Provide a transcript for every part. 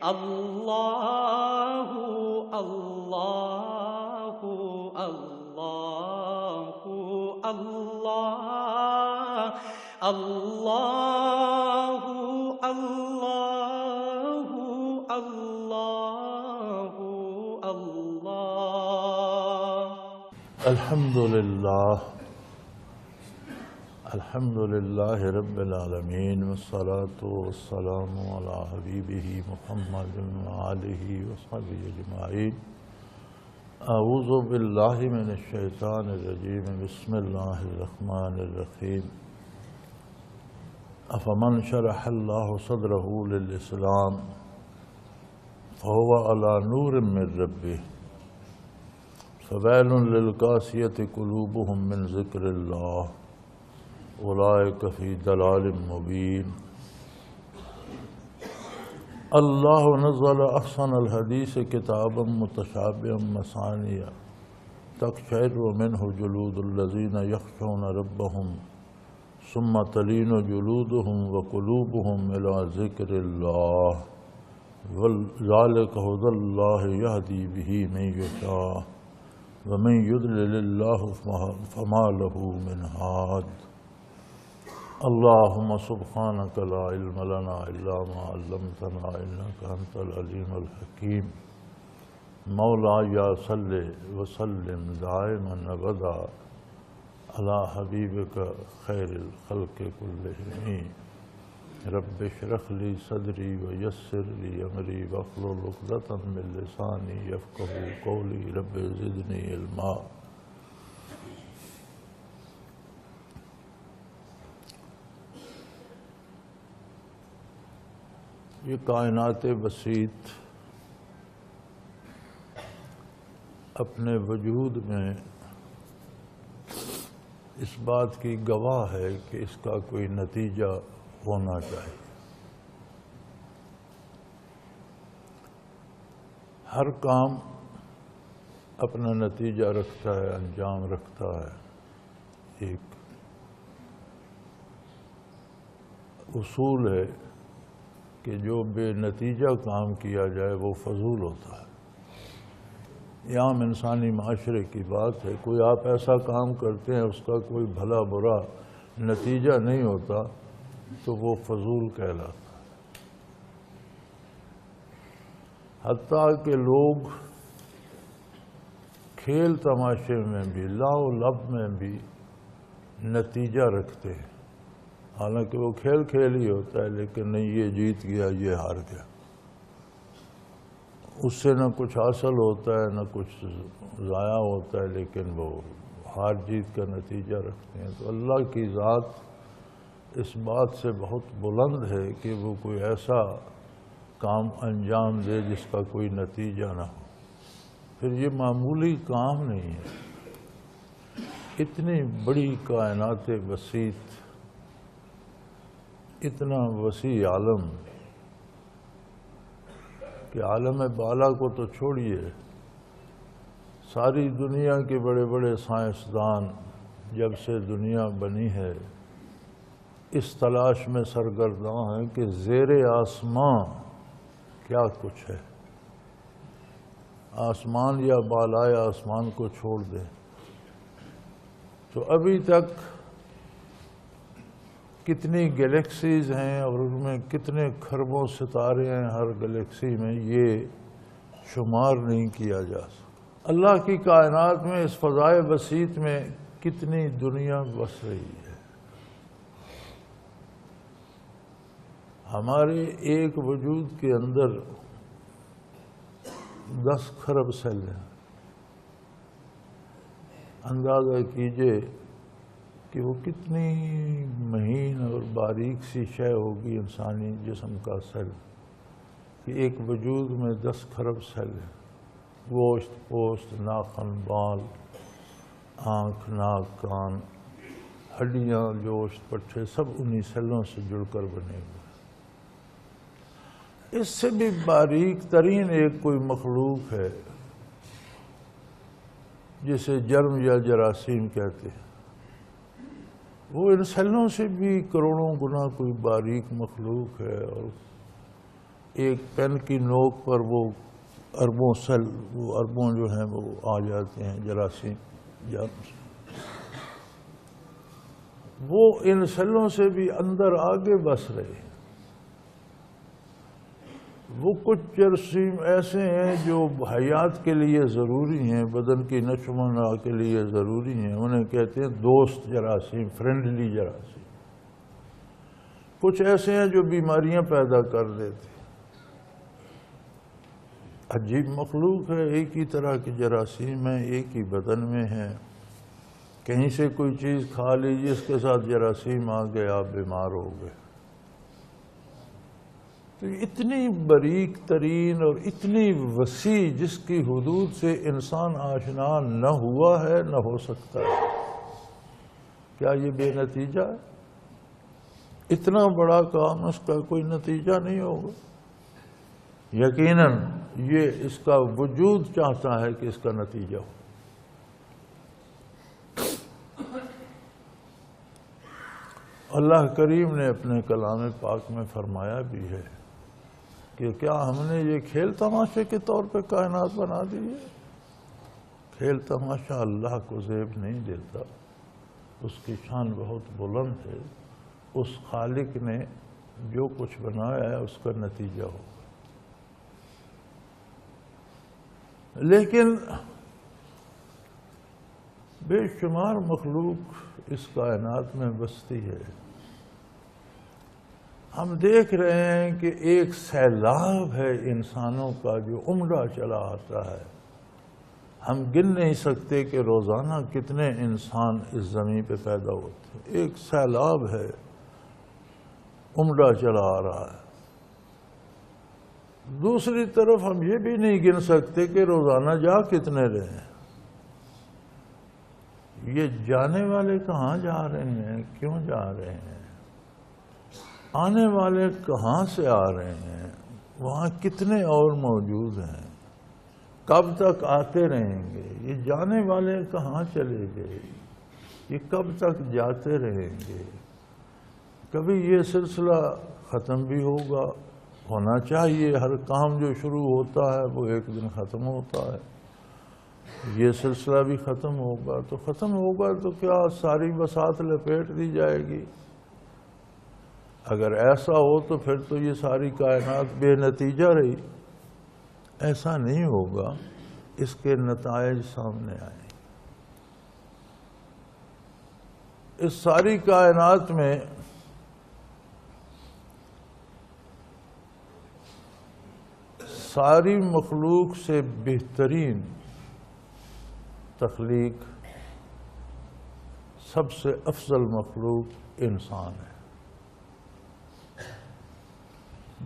اللہ اللہ اللہ اللہ اللہ اللہ اللہ اللہ الحمد للہ رب العالمین والصلاة والسلام علی حبیبہ محمد وآلہ وصحبہ اجمعین اعوذ باللہ من الشیطان الرجیم بسم اللہ الرحمن الرحیم افمن شرح اللہ صدرہ للاسلام فهو علی نور من ربہ فویل للقاسیۃ قلوبہم من ذکر اللہ اولئک فی ضلال مبین اللہ نزل احسن الحدیث کتابا متشابہا مثانیہ تقشعر منہ جلود الذین یخشون ربہم ثم تلین جلودہم وقلوبہم الی ذکر اللہ ذالک ھدی اللہ یہدی بہ من یشاء ومن یضلل اللہ فما لہ من ہاد اللہم سبحانک لا علم لنا الا ما علمتنا انک انت العلیم الحکیم مولایا صلی وسلم دائما ابدا علی حبیبک خیر الخلق کلہم رب اشرح لی صدری ویسر لی امری واحلل عقدۃ من لسانی یفقہوا قولی رب زدنی علما یہ کائنات بسیط اپنے وجود میں اس بات کی گواہ ہے کہ اس کا کوئی نتیجہ ہونا چاہیے۔ ہر کام اپنا نتیجہ رکھتا ہے، انجام رکھتا ہے۔ ایک اصول ہے کہ جو بے نتیجہ کام کیا جائے وہ فضول ہوتا ہے۔ یہ عام انسانی معاشرے کی بات ہے، کوئی آپ ایسا کام کرتے ہیں اس کا کوئی بھلا برا نتیجہ نہیں ہوتا تو وہ فضول کہلاتا ہے۔ حتیٰ کہ لوگ کھیل تماشے میں بھی لاؤ لب میں بھی نتیجہ رکھتے ہیں، حالانکہ وہ کھیل ہی ہوتا ہے، لیکن نہیں یہ جیت گیا یہ ہار گیا، اس سے نہ کچھ حاصل ہوتا ہے نہ کچھ ضائع ہوتا ہے، لیکن وہ ہار جیت کا نتیجہ رکھتے ہیں۔ تو اللہ کی ذات اس بات سے بہت بلند ہے کہ وہ کوئی ایسا کام انجام دے جس کا کوئی نتیجہ نہ ہو۔ پھر یہ معمولی کام نہیں ہے، اتنی بڑی کائنات بسیط، اتنا وسیع عالم کہ عالم بالا کو تو چھوڑیے، ساری دنیا کے بڑے بڑے سائنسدان جب سے دنیا بنی ہے اس تلاش میں سرگرداں ہیں کہ زیر آسمان کیا کچھ ہے، آسمان یا بالائے آسمان کو چھوڑ دیں تو ابھی تک کتنی گلیکسیز ہیں اور ان میں کتنے کھربوں ستارے ہیں، ہر گلیکسی میں یہ شمار نہیں کیا جا سکتا۔ اللہ کی کائنات میں اس فضائے بسیط میں کتنی دنیا بس رہی ہے۔ ہمارے ایک وجود کے اندر 10 کھرب سیل ہیں۔ اندازہ کیجئے کہ وہ کتنی مہین اور باریک سی شے ہوگی انسانی جسم کا سیل، کہ ایک وجود میں 10 کھرب سیل ہیں۔ گوشت، پوست، ناخن، بال، آنکھ، ناک، کان، ہڈیاں، جوشت، پٹھے سب انہی سیلوں سے جڑ کر بنے ہوئے۔ اس سے بھی باریک ترین ایک کوئی مخلوق ہے جسے جرم یا جراثیم کہتے ہیں، وہ ان سیلوں سے بھی کروڑوں گنا کوئی باریک مخلوق ہے، اور ایک پین کی نوک پر وہ اربوں سیل، وہ اربوں جو ہیں وہ آ جاتے ہیں جراثیم، وہ ان سیلوں سے بھی اندر آگے بس رہے ہیں۔ وہ کچھ جراثیم ایسے ہیں جو حیات کے لیے ضروری ہیں، بدن کی نشو و نما کے لیے ضروری ہیں، انہیں کہتے ہیں دوست جراثیم، فرینڈلی جراثیم۔ کچھ ایسے ہیں جو بیماریاں پیدا کر دیتے ہیں۔ عجیب مخلوق ہے، ایک ہی طرح کی جراثیم ہیں، ایک ہی بدن میں ہیں، کہیں سے کوئی چیز کھا لیجیے اس کے ساتھ جراثیم آ گئے، آپ بیمار ہو گئے۔ تو اتنی باریک ترین اور اتنی وسیع جس کی حدود سے انسان آشنا نہ ہوا ہے نہ ہو سکتا ہے، کیا یہ بے نتیجہ ہے؟ اتنا بڑا کام، اس کا کوئی نتیجہ نہیں ہوگا؟ یقیناً یہ اس کا وجود چاہتا ہے کہ اس کا نتیجہ ہو۔ اللہ کریم نے اپنے کلام پاک میں فرمایا بھی ہے کہ کیا ہم نے یہ کھیل تماشے کے طور پہ کائنات بنا دی ہے؟ کھیل تماشا اللہ کو زیب نہیں دیتا، اس کی شان بہت بلند ہے۔ اس خالق نے جو کچھ بنایا ہے اس کا نتیجہ ہو۔ لیکن بے شمار مخلوق اس کائنات میں بستی ہے۔ ہم دیکھ رہے ہیں کہ ایک سیلاب ہے انسانوں کا جو عمدہ چلا آتا ہے۔ ہم گن نہیں سکتے کہ روزانہ کتنے انسان اس زمین پہ پیدا ہوتے ہیں۔ ایک سیلاب ہے، عمدہ چلا آ رہا ہے۔ دوسری طرف ہم یہ بھی نہیں گن سکتے کہ روزانہ جا کتنے رہے ہیں۔ یہ جانے والے کہاں جا رہے ہیں، کیوں جا رہے ہیں، آنے والے کہاں سے آ رہے ہیں، وہاں کتنے اور موجود ہیں، کب تک آتے رہیں گے، یہ جانے والے کہاں چلے گئے، یہ کب تک جاتے رہیں گے۔ کبھی یہ سلسلہ ختم بھی ہوگا، ہونا چاہیے، ہر کام جو شروع ہوتا ہے وہ ایک دن ختم ہوتا ہے۔ یہ سلسلہ بھی ختم ہوگا، تو ختم ہوگا تو کیا ساری بساط لپیٹ دی جائے گی؟ اگر ایسا ہو تو پھر تو یہ ساری کائنات بے نتیجہ رہی۔ ایسا نہیں ہوگا، اس کے نتائج سامنے آئیں۔ اس ساری کائنات میں ساری مخلوق سے بہترین تخلیق، سب سے افضل مخلوق انسان ہے۔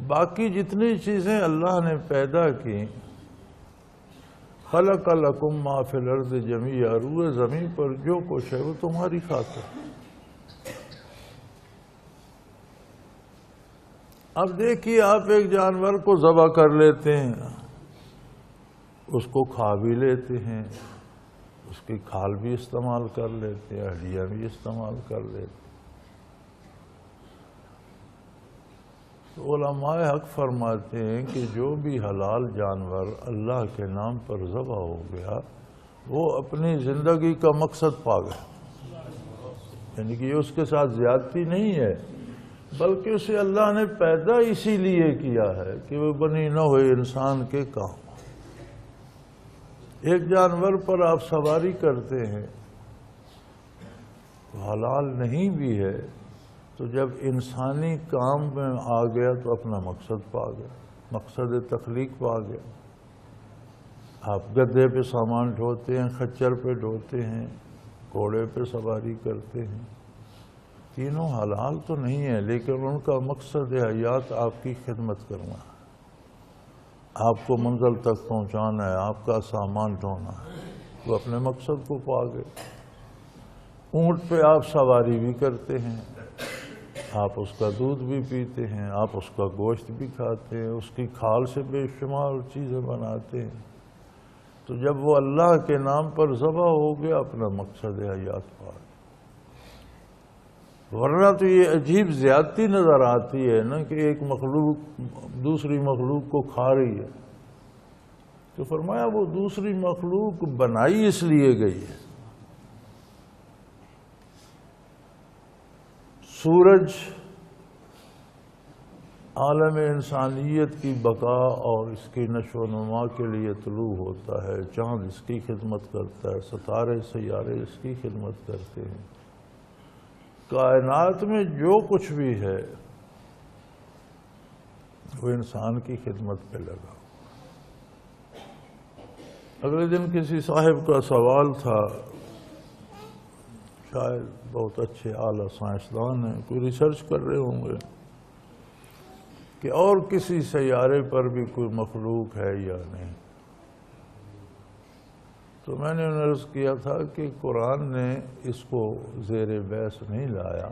باقی جتنی چیزیں اللہ نے پیدا کی، خلق لکم ما فی الارض جمیعا، روئے زمین پر جو کچھ ہے وہ تمہاری خاطر۔ اب دیکھیے، آپ ایک جانور کو ذبح کر لیتے ہیں، اس کو کھا بھی لیتے ہیں، اس کی کھال بھی استعمال کر لیتے ہیں، ہڈیاں بھی استعمال کر لیتے ہیں۔ تو علماء حق فرماتے ہیں کہ جو بھی حلال جانور اللہ کے نام پر ذبح ہو گیا، وہ اپنی زندگی کا مقصد پا گیا۔ یعنی کہ یہ اس کے ساتھ زیادتی نہیں ہے، بلکہ اسے اللہ نے پیدا اسی لیے کیا ہے کہ وہ بنی نوع انسان کے کام۔ ایک جانور پر آپ سواری کرتے ہیں، حلال نہیں بھی ہے، تو جب انسانی کام میں آ گیا تو اپنا مقصد پا گیا، مقصد تخلیق پا گیا۔ آپ گدھے پہ سامان ڈھوتے ہیں، خچر پہ ڈھوتے ہیں، گھوڑے پہ سواری کرتے ہیں، تینوں حلال تو نہیں ہے، لیکن ان کا مقصد حیات آپ کی خدمت کرنا ہے، آپ کو منزل تک پہنچانا ہے، آپ کا سامان ڈھونا ہے۔ وہ اپنے مقصد کو پا گئے۔ اونٹ پہ آپ سواری بھی کرتے ہیں، آپ اس کا دودھ بھی پیتے ہیں، آپ اس کا گوشت بھی کھاتے ہیں، اس کی کھال سے بے شمار چیزیں بناتے ہیں۔ تو جب وہ اللہ کے نام پر ذبح ہو گیا، اپنا مقصد حیات پا گیا۔ ورنہ تو یہ عجیب زیادتی نظر آتی ہے نا کہ ایک مخلوق دوسری مخلوق کو کھا رہی ہے. تو فرمایا وہ دوسری مخلوق بنائی اس لیے گئی ہے. سورج عالم انسانیت کی بقا اور اس کی نشو و نما کے لیے طلوع ہوتا ہے. چاند اس کی خدمت کرتا ہے، ستارے سیارے اس کی خدمت کرتے ہیں. کائنات میں جو کچھ بھی ہے وہ انسان کی خدمت پہ لگا. اگلے دن کسی صاحب کا سوال تھا، شاید بہت اچھے اعلیٰ سائنسدان ہیں، کوئی ریسرچ کر رہے ہوں گے کہ اور کسی سیارے پر بھی کوئی مخلوق ہے یا نہیں. تو میں نے انہیں عرض کیا تھا کہ قرآن نے اس کو زیر بحث نہیں لایا،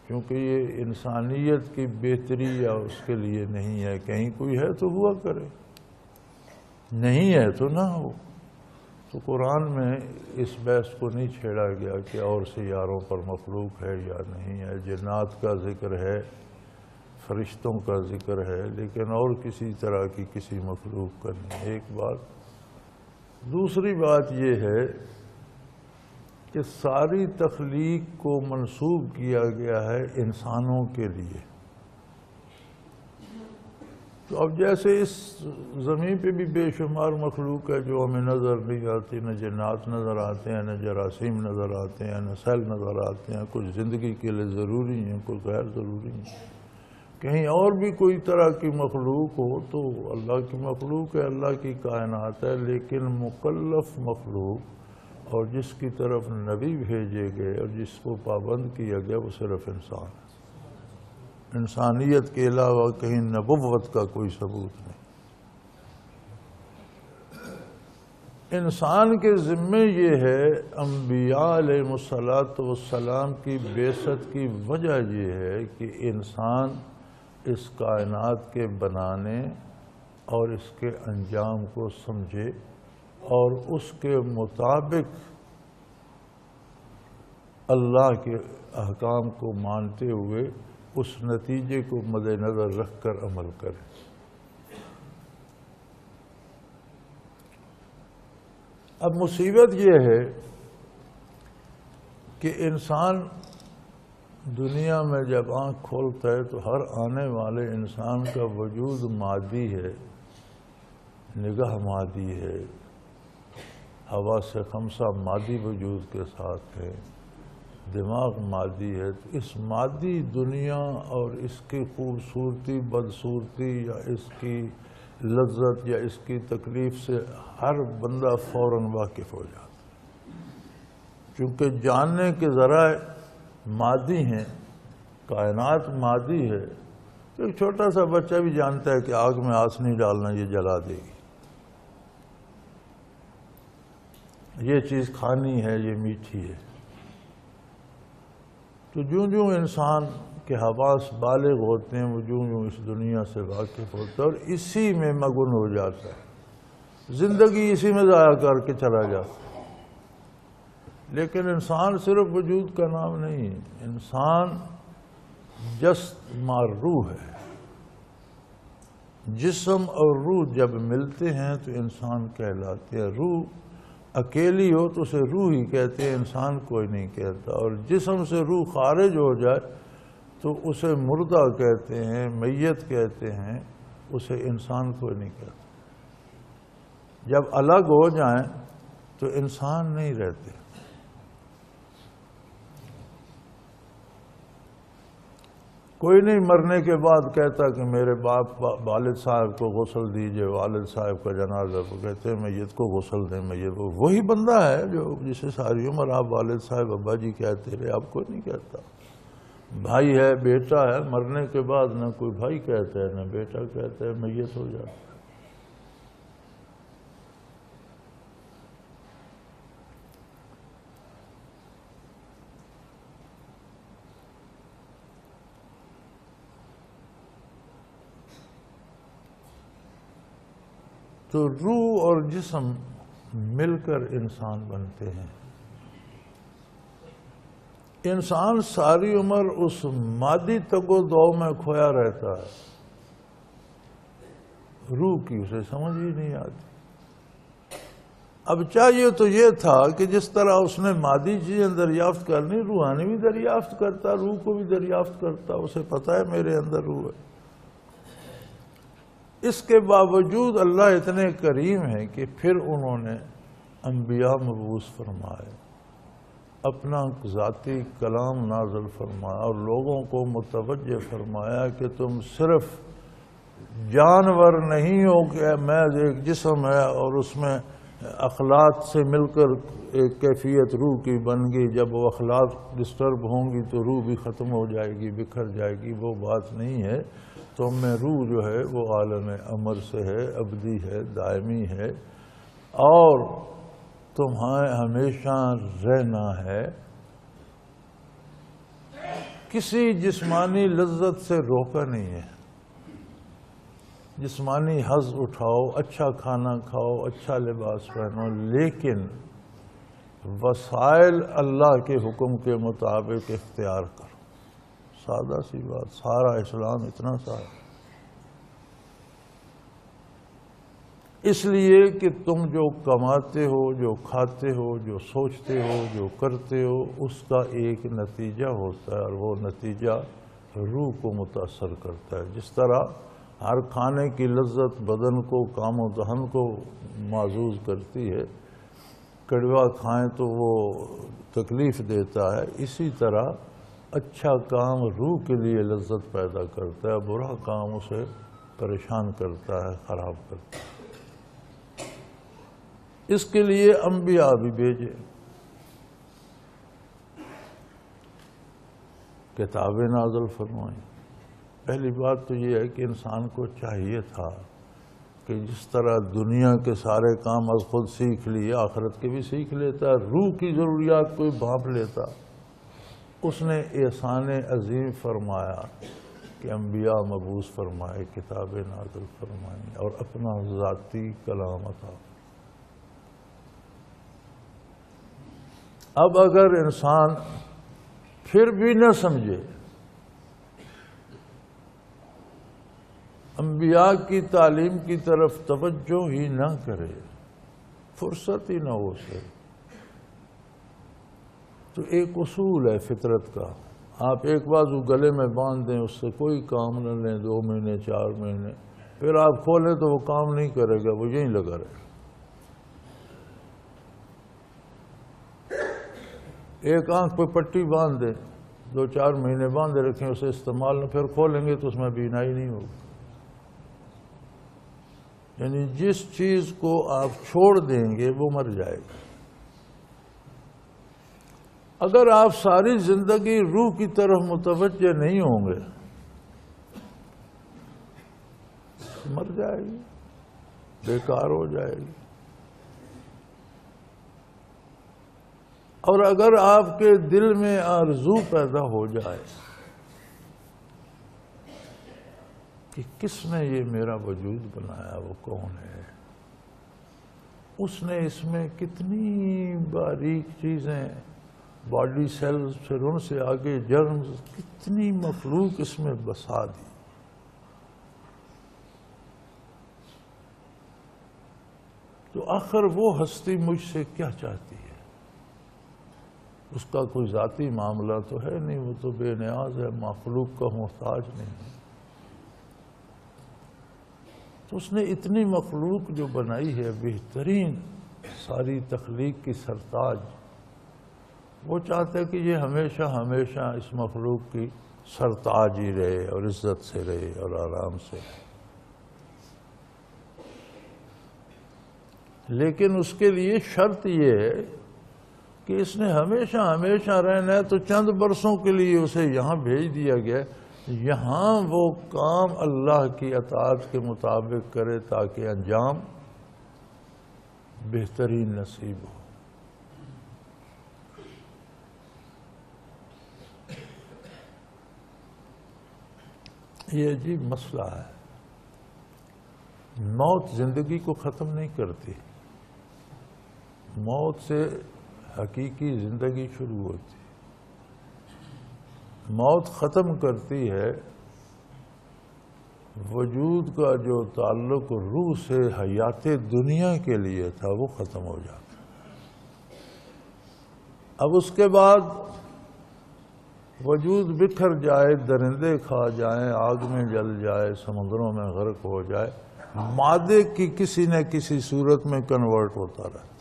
کیونکہ یہ انسانیت کی بہتری یا اس کے لیے نہیں ہے. کہیں کوئی ہے تو ہوا کرے، نہیں ہے تو نہ ہو. تو قرآن میں اس بحث کو نہیں چھیڑا گیا کہ اور سیاروں پر مخلوق ہے یا نہیں ہے. جنات کا ذکر ہے، فرشتوں کا ذکر ہے، لیکن اور کسی طرح کی کسی مخلوق کا نہیں. ایک بات. دوسری بات یہ ہے کہ ساری تخلیق کو منسوب کیا گیا ہے انسانوں کے لیے. تو اب جیسے اس زمین پہ بھی بے شمار مخلوق ہے جو ہمیں نظر نہیں آتی، نہ جنات نظر آتے ہیں، نہ جراثیم نظر آتے ہیں، نہ سیل نظر آتے ہیں. کچھ زندگی کے لیے ضروری ہیں، کچھ غیر ضروری ہیں. کہیں اور بھی کوئی طرح کی مخلوق ہو تو اللہ کی مخلوق ہے، اللہ کی کائنات ہے. لیکن مکلف مخلوق اور جس کی طرف نبی بھیجے گئے اور جس کو پابند کیا گیا وہ صرف انسان ہے. انسانیت کے علاوہ کہیں نبوت کا کوئی ثبوت نہیں. انسان کے ذمے یہ ہے، انبیاء علیہ السلام کی بعثت کی وجہ یہ ہے کہ انسان اس کائنات کے بنانے اور اس کے انجام کو سمجھے اور اس کے مطابق اللہ کے احکام کو مانتے ہوئے اس نتیجے کو مد نظر رکھ کر عمل کرے. اب مصیبت یہ ہے کہ انسان دنیا میں جب آنکھ کھولتا ہے تو ہر آنے والے انسان کا وجود مادی ہے، نگاہ مادی ہے، حواس خمسہ مادی وجود کے ساتھ ہے، دماغ مادی ہے. تو اس مادی دنیا اور اس کی خوبصورتی بدصورتی یا اس کی لذت یا اس کی تکلیف سے ہر بندہ فوراً واقف ہو جاتا ہے. چونکہ جاننے کے ذرائع مادی ہیں، کائنات مادی ہے. تو ایک چھوٹا سا بچہ بھی جانتا ہے کہ آگ میں ہاتھ نہیں ڈالنا، یہ جلا دے گی. یہ چیز کھانی ہے، یہ میٹھی ہے. تو جوں انسان کے حواس بالغ ہوتے ہیں وہ جوں اس دنیا سے واقف ہوتا ہے اور اسی میں مگن ہو جاتا ہے، زندگی اسی میں ضائع کر کے چلا جاتا ہے. لیکن انسان صرف وجود کا نام نہیں، انسان جسد مار روح ہے. جسم اور روح جب ملتے ہیں تو انسان کہلاتے ہیں. روح اکیلی ہو تو اسے روح ہی کہتے ہیں، انسان کوئی نہیں کہتا. اور جسم سے روح خارج ہو جائے تو اسے مردہ کہتے ہیں، میت کہتے ہیں، اسے انسان کوئی نہیں کہتا. جب الگ ہو جائیں تو انسان نہیں رہتے. کوئی نہیں مرنے کے بعد کہتا کہ میرے والد صاحب کو غسل دیجئے، والد صاحب کا جنازہ. وہ کہتے ہیں میت کو غسل دیں. میت وہی بندہ ہے جو جسے ساری عمر آپ والد صاحب ابا جی کہتے رہے، آپ کوئی نہیں کہتا. بھائی ہے، بیٹا ہے، مرنے کے بعد نہ کوئی بھائی کہتا ہے نہ بیٹا کہتا ہے، میت ہو جاتا ہے. تو روح اور جسم مل کر انسان بنتے ہیں. انسان ساری عمر اس مادی تگ و دو میں کھویا رہتا ہے، روح کی اسے سمجھ ہی نہیں آتی۔ اب چاہیے تو یہ تھا کہ جس طرح اس نے مادی چیزیں دریافت کرنی، روحانی بھی دریافت کرتا، روح کو بھی دریافت کرتا، اسے پتہ ہے میرے اندر روح ہے۔ اس کے باوجود اللہ اتنے کریم ہیں کہ پھر انہوں نے انبیاء مبعوث فرمائے، اپنا ذاتی کلام نازل فرمایا اور لوگوں کو متوجہ فرمایا کہ تم صرف جانور نہیں ہو کہ محض ایک جسم ہے اور اس میں اخلاق سے مل کر ایک کیفیت روح کی بن گئی، جب وہ اخلاق ڈسٹرب ہوں گی تو روح بھی ختم ہو جائے گی، بکھر جائے گی۔ وہ بات نہیں ہے، تم میں روح جو ہے وہ عالم امر سے ہے، ابدی ہے، دائمی ہے، اور تمہیں ہمیشہ رہنا ہے۔ کسی جسمانی لذت سے روکا نہیں ہے۔ جسمانی حظ اٹھاؤ، اچھا کھانا کھاؤ، اچھا لباس پہنو، لیکن وسائل اللہ کے حکم کے مطابق اختیار کرو۔ سادہ سی بات، سارا اسلام اتنا سارا۔ اس لیے کہ تم جو کماتے ہو، جو کھاتے ہو، جو سوچتے ہو، جو کرتے ہو، اس کا ایک نتیجہ ہوتا ہے، اور وہ نتیجہ روح کو متاثر کرتا ہے۔ جس طرح ہر کھانے کی لذت بدن کو، کام و دہن کو معزوز کرتی ہے، کڑوا کھائیں تو وہ تکلیف دیتا ہے، اسی طرح اچھا کام روح کے لیے لذت پیدا کرتا ہے، برا کام اسے پریشان کرتا ہے، خراب کرتا ہے۔ اس کے لیے انبیاء بھی بھیجے، کتابیں نازل فرمائیں۔ پہلی بات تو یہ ہے کہ انسان کو چاہیے تھا کہ جس طرح دنیا کے سارے کام از خود سیکھ لیے، آخرت کے بھی سیکھ لیتا، روح کی ضروریات کو بھانپ لیتا۔ اس نے احسان عظیم فرمایا کہ انبیاء مبعوث فرمائے، کتابیں نازل فرمائیں، اور اپنا ذاتی کلام عطا۔ اب اگر انسان پھر بھی نہ سمجھے، انبیاء کی تعلیم کی طرف توجہ ہی نہ کرے، فرصت ہی نہ ہو اسے، تو ایک اصول ہے فطرت کا، آپ ایک بازو گلے میں باندھ دیں، اس سے کوئی کام نہ لیں 2 مہینے 4 مہینے، پھر آپ کھولیں تو وہ کام نہیں کرے گا، وہ یہیں لگا رہے گا۔ ایک آنکھ پہ پٹی باندھ دیں، 2-4 مہینے باندھے رکھیں، اسے استعمال نہ، پھر کھولیں گے تو اس میں بینائی نہیں ہوگی۔ یعنی جس چیز کو آپ چھوڑ دیں گے وہ مر جائے گا۔ اگر آپ ساری زندگی روح کی طرف متوجہ نہیں ہوں گے، مر جائے گی، بیکار ہو جائے گی۔ اور اگر آپ کے دل میں آرزو پیدا ہو جائے کہ کس نے یہ میرا وجود بنایا، وہ کون ہے، اس نے اس میں کتنی باریک چیزیں، باڈی سیلز، پھر ان سے آگے جرمز، کتنی مخلوق اس میں بسا دی، تو آخر وہ ہستی مجھ سے کیا چاہتی ہے؟ اس کا کوئی ذاتی معاملہ تو ہے نہیں، وہ تو بے نیاز ہے، مخلوق کا محتاج نہیں ہے۔ تو اس نے اتنی مخلوق جو بنائی ہے، بہترین ساری تخلیق کی سرتاج، وہ چاہتا ہے کہ یہ ہمیشہ ہمیشہ اس مخلوق کی سرتاج ہی رہے، اور عزت سے رہے، اور آرام سے رہے۔ لیکن اس کے لیے شرط یہ ہے کہ اس نے ہمیشہ ہمیشہ رہنا ہے، تو چند برسوں کے لیے اسے یہاں بھیج دیا گیا، یہاں وہ کام اللہ کی اطاعت کے مطابق کرے تاکہ انجام بہترین نصیب ہو۔ یہ عجیب مسئلہ ہے۔ موت زندگی کو ختم نہیں کرتی، موت سے حقیقی زندگی شروع ہوتی۔ موت ختم کرتی ہے، وجود کا جو تعلق روح سے حیات دنیا کے لیے تھا وہ ختم ہو جاتا ہے۔ اب اس کے بعد وجود بکھر جائے، درندے کھا جائیں، آگ میں جل جائے، سمندروں میں غرق ہو جائے، مادے کی کسی نہ کسی صورت میں کنورٹ ہوتا رہتا،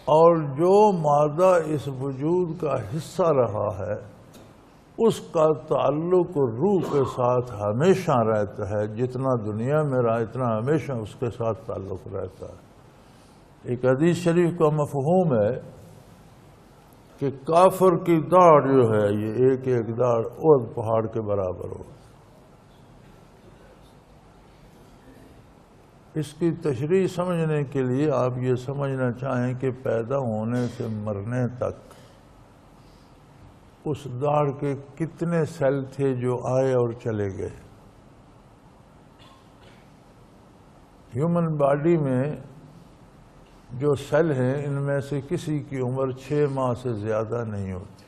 اور جو مادہ اس وجود کا حصہ رہا ہے اس کا تعلق روح کے ساتھ ہمیشہ رہتا ہے، جتنا دنیا میں رہا اتنا ہمیشہ اس کے ساتھ تعلق رہتا ہے۔ ایک حدیث شریف کا مفہوم ہے کہ کافر کی داڑھ جو ہے یہ ایک ایک داڑھ احد پہاڑ کے برابر ہو۔ اس کی تشریح سمجھنے کے لیے آپ یہ سمجھنا چاہیں کہ پیدا ہونے سے مرنے تک اس داڑھ کے کتنے سیل تھے جو آئے اور چلے گئے۔ ہیومن باڈی میں جو سیل ہیں ان میں سے کسی کی عمر 6 ماہ سے زیادہ نہیں ہوتی،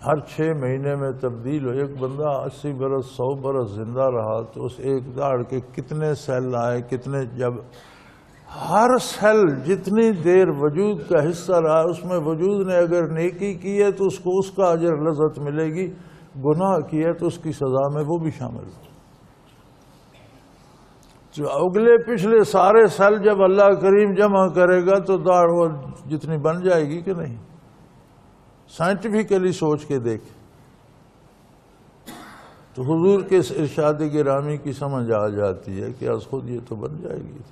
ہر 6 مہینے میں تبدیل ہو۔ ایک بندہ 80 برس 100 برس زندہ رہا تو اس ایک داڑھ کے کتنے سیل آئے، کتنے، جب ہر سیل جتنی دیر وجود کا حصہ رہا اس میں وجود نے اگر نیکی کی ہے تو اس کو اس کا اجر لذت ملے گی، گناہ کیا تو اس کی سزا میں وہ بھی شامل ہو۔ جو اگلے پچھلے سارے سیل جب اللہ کریم جمع کرے گا تو داڑھ وہ جتنی بن جائے گی کہ نہیں؟ سائنٹیفکلی سوچ کے دیکھ تو حضور کے اس ارشاد گرامی کی سمجھ آ جاتی ہے کہ از خود یہ تو بن جائے گی۔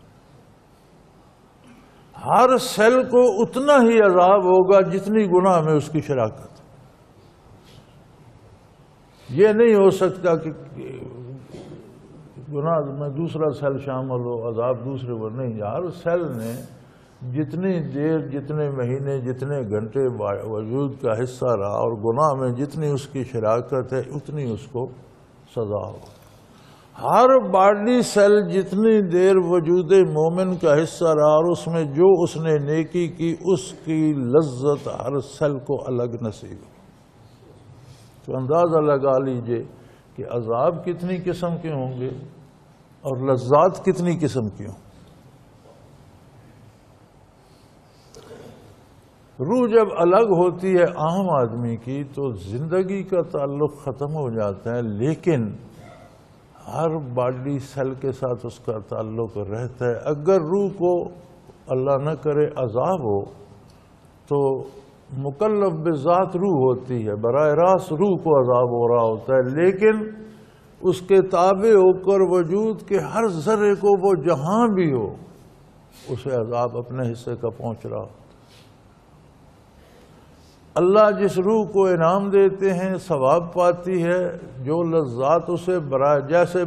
ہر سیل کو اتنا ہی عذاب ہوگا جتنی گناہ میں اس کی شراکت۔ یہ نہیں ہو سکتا کہ گناہ میں دوسرا سیل شامل ہو، عذاب دوسرے پر نہیں۔ ہر سیل نے جتنی دیر، جتنے مہینے، جتنے گھنٹے وجود کا حصہ رہا اور گناہ میں جتنی اس کی شراکت ہے اتنی اس کو سزا ہو۔ ہر باڈی سیل جتنی دیر وجود مومن کا حصہ رہا اور اس میں جو اس نے نیکی کی اس کی لذت ہر سیل کو الگ نصیب ہو۔ تو اندازہ لگا لیجئے کہ عذاب کتنی قسم کے ہوں گے اور لذات کتنی قسم کی ہوں۔ روح جب الگ ہوتی ہے عام آدمی کی تو زندگی کا تعلق ختم ہو جاتا ہے، لیکن ہر باڈی سیل کے ساتھ اس کا تعلق رہتا ہے۔ اگر روح کو اللہ نہ کرے عذاب ہو تو مکلف بذات روح ہوتی ہے، براہ راست روح کو عذاب ہو رہا ہوتا ہے، لیکن اس کے تابع ہو کر وجود کے ہر ذرے کو وہ جہاں بھی ہو اسے عذاب اپنے حصے کا پہنچ رہا ہوتا ہے۔ اللہ جس روح کو انعام دیتے ہیں ثواب پاتی ہے، جو لذات اسے جیسے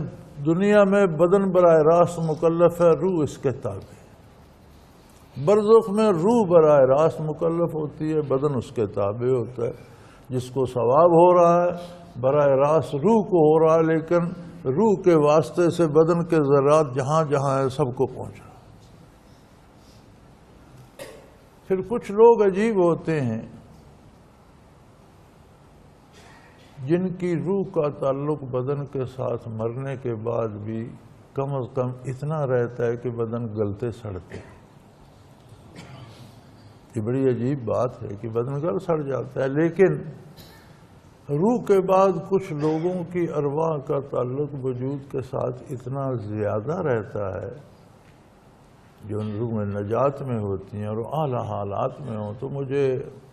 دنیا میں بدن براہ راست مکلف ہے، روح اس کے تابع ہے۔ برزخ میں روح براہ راست مکلف ہوتی ہے، بدن اس کے تابع ہوتا ہے۔ جس کو ثواب ہو رہا ہے براہ راست روح کو ہو رہا ہے، لیکن روح کے واسطے سے بدن کے ذرات جہاں جہاں ہے سب کو پہنچ رہا۔ پھر کچھ لوگ عجیب ہوتے ہیں جن کی روح کا تعلق بدن کے ساتھ مرنے کے بعد بھی کم از کم اتنا رہتا ہے کہ بدن گلتے سڑتے۔ یہ بڑی عجیب بات ہے کہ بدن گل سڑ جاتا ہے، لیکن روح کے بعد کچھ لوگوں کی ارواح کا تعلق وجود کے ساتھ اتنا زیادہ رہتا ہے جو ان روح میں نجات میں ہوتی ہیں اور اعلیٰ حالات میں ہوں۔ تو مجھے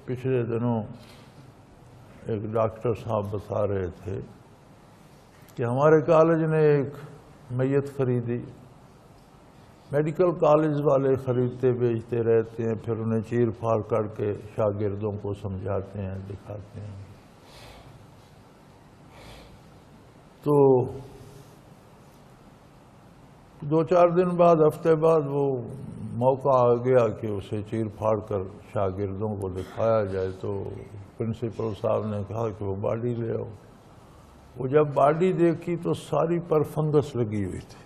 پچھلے دنوں ایک ڈاکٹر صاحب بتا رہے تھے کہ ہمارے کالج نے ایک میت خریدی، میڈیکل کالج والے خریدتے بیچتے رہتے ہیں، پھر انہیں چیر پھاڑ کر کے شاگردوں کو سمجھاتے ہیں، دکھاتے ہیں۔ تو 2-4 دن بعد، ہفتے بعد وہ موقع آ گیا کہ اسے چیر پھاڑ کر شاگردوں کو دکھایا جائے۔ تو پرنسپل صاحب نے کہا کہ وہ باڈی لے آؤ۔ وہ جب باڈی دیکھی تو ساری پر فنگس لگی ہوئی تھی۔